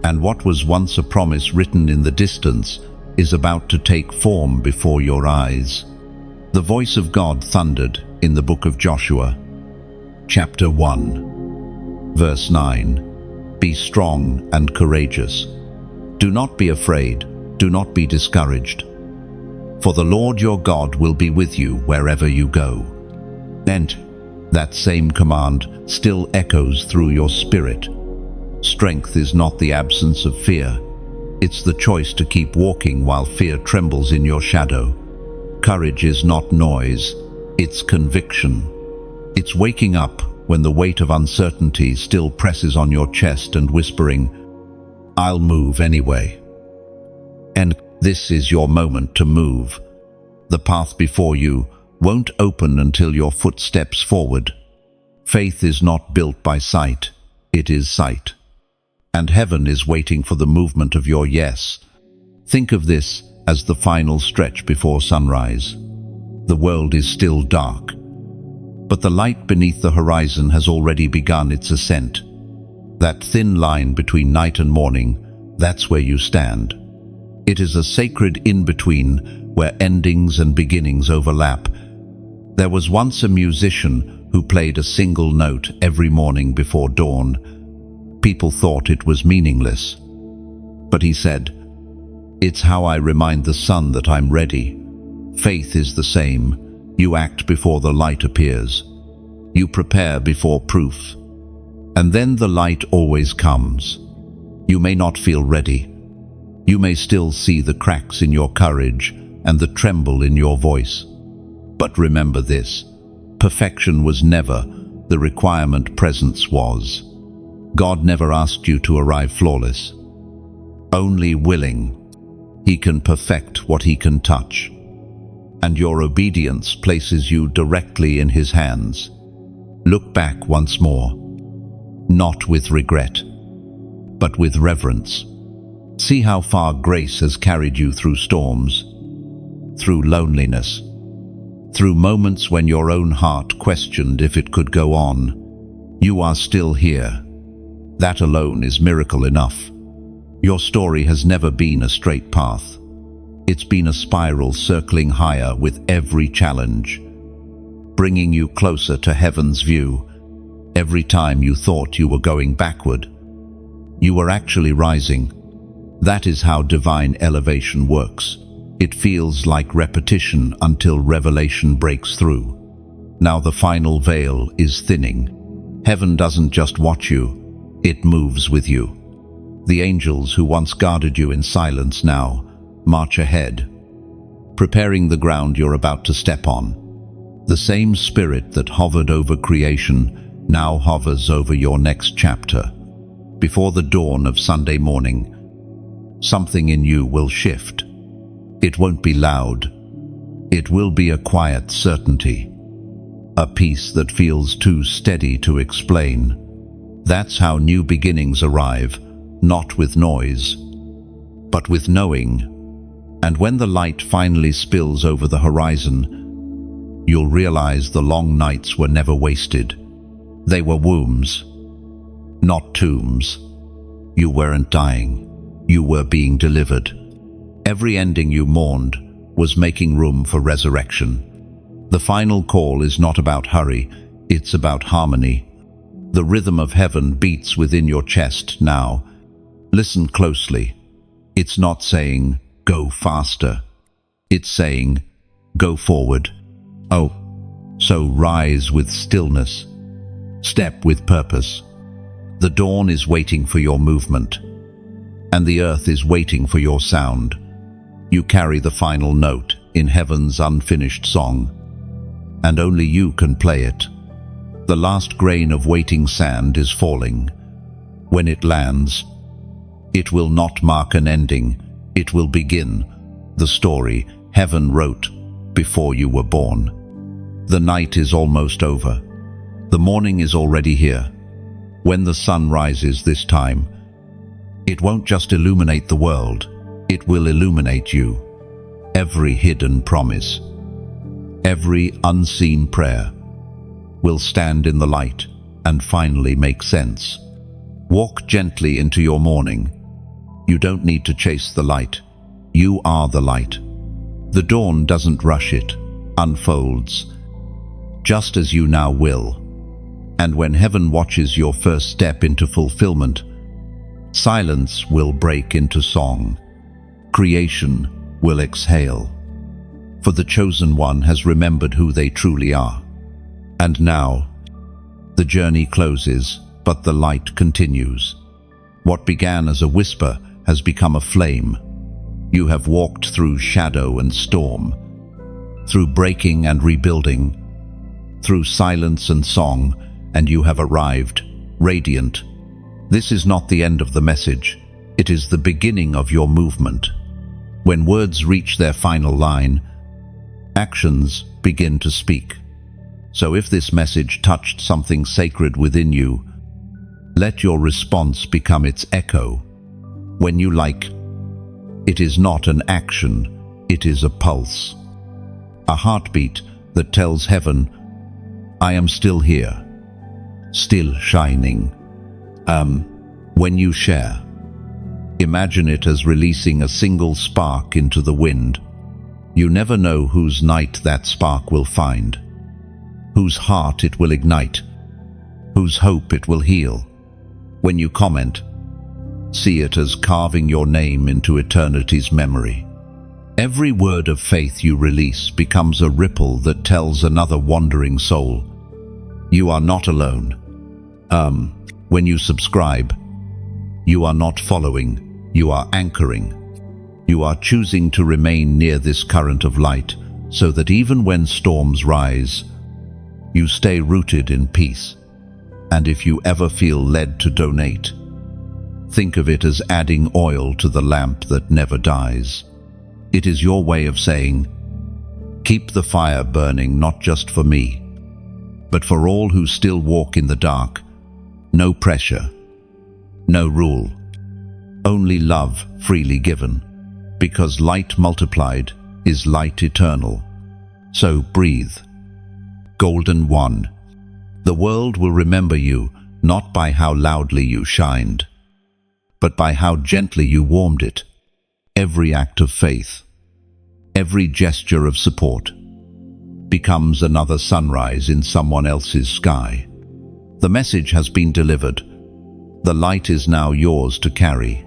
and what was once a promise written in the distance is about to take form before your eyes. The voice of God thundered in the book of Joshua, chapter 1, verse 9. Be strong and courageous. Do not be afraid, do not be discouraged, for the Lord your God will be with you wherever you go. And that same command still echoes through your spirit. Strength is not the absence of fear. It's the choice to keep walking while fear trembles in your shadow. Courage is not noise, it's conviction. It's waking up when the weight of uncertainty still presses on your chest and whispering, I'll move anyway. And this is your moment to move. The path before you won't open until your foot steps forward. Faith is not built by sight, it is sight. And heaven is waiting for the movement of your yes. Think of this as the final stretch before sunrise. The world is still dark, but the light beneath the horizon has already begun its ascent. That thin line between night and morning, that's where you stand. It is a sacred in-between where endings and beginnings overlap. There was once a musician who played a single note every morning before dawn. People thought it was meaningless. But he said, "It's how I remind the sun that I'm ready." Faith is the same. You act before the light appears. You prepare before proof. And then the light always comes. You may not feel ready. You may still see the cracks in your courage and the tremble in your voice. But remember this: perfection was never the requirement, presence was. God never asked you to arrive flawless, only willing. He can perfect what he can touch. And your obedience places you directly in his hands. Look back once more, not with regret, but with reverence. See how far grace has carried you through storms, through loneliness, through moments when your own heart questioned if it could go on. You are still here. That alone is miracle enough. Your story has never been a straight path. It's been a spiral circling higher with every challenge, bringing you closer to heaven's view. Every time you thought you were going backward, you were actually rising. That is how divine elevation works. It feels like repetition until revelation breaks through. Now the final veil is thinning. Heaven doesn't just watch you, it moves with you. The angels who once guarded you in silence now march ahead, preparing the ground you're about to step on. The same spirit that hovered over creation now hovers over your next chapter. Before the dawn of Sunday morning, something in you will shift. It won't be loud. It will be a quiet certainty, a peace that feels too steady to explain. That's how new beginnings arrive, not with noise, but with knowing. And when the light finally spills over the horizon, you'll realize the long nights were never wasted. They were wombs, not tombs. You weren't dying. You were being delivered. Every ending you mourned was making room for resurrection. The final call is not about hurry, it's about harmony. The rhythm of heaven beats within your chest now. Listen closely. It's not saying, "Go faster." It's saying, "Go forward." Oh, so rise with stillness. Step with purpose. The dawn is waiting for your movement, and the earth is waiting for your sound. You carry the final note in heaven's unfinished song, and only you can play it. The last grain of waiting sand is falling. When it lands, it will not mark an ending, it will begin the story heaven wrote before you were born. The night is almost over. The morning is already here. When the sun rises this time, it won't just illuminate the world, it will illuminate you. Every hidden promise, every unseen prayer will stand in the light and finally make sense. Walk gently into your morning. You don't need to chase the light. You are the light. The dawn doesn't rush, it unfolds, just as you now will. And when heaven watches your first step into fulfillment, silence will break into song. Creation will exhale, for the chosen one has remembered who they truly are. And now, the journey closes, but the light continues. What began as a whisper has become a flame. You have walked through shadow and storm, through breaking and rebuilding, through silence and song, and you have arrived, radiant. This is not the end of the message. It is the beginning of your movement. When words reach their final line, actions begin to speak. So if this message touched something sacred within you, let your response become its echo. When you like, it is not an action, It is a pulse, a heartbeat that tells heaven, I am still here, still shining. When you share, imagine it as releasing a single spark into the wind. You never know whose night that spark will find, whose heart it will ignite, whose hope it will heal. When you comment, see it as carving your name into eternity's memory. Every word of faith you release becomes a ripple that tells another wandering soul, you are not alone. When you subscribe, you are not following, you are anchoring. You are choosing to remain near this current of light so that even when storms rise, you stay rooted in peace. And if you ever feel led to donate, think of it as adding oil to the lamp that never dies. It is your way of saying, keep the fire burning not just for me, but for all who still walk in the dark. No pressure, no rule, only love freely given, because light multiplied is light eternal. So breathe. Golden One. The world will remember you not by how loudly you shined, but by how gently you warmed it. Every act of faith, every gesture of support, becomes another sunrise in someone else's sky. The message has been delivered. The light is now yours to carry.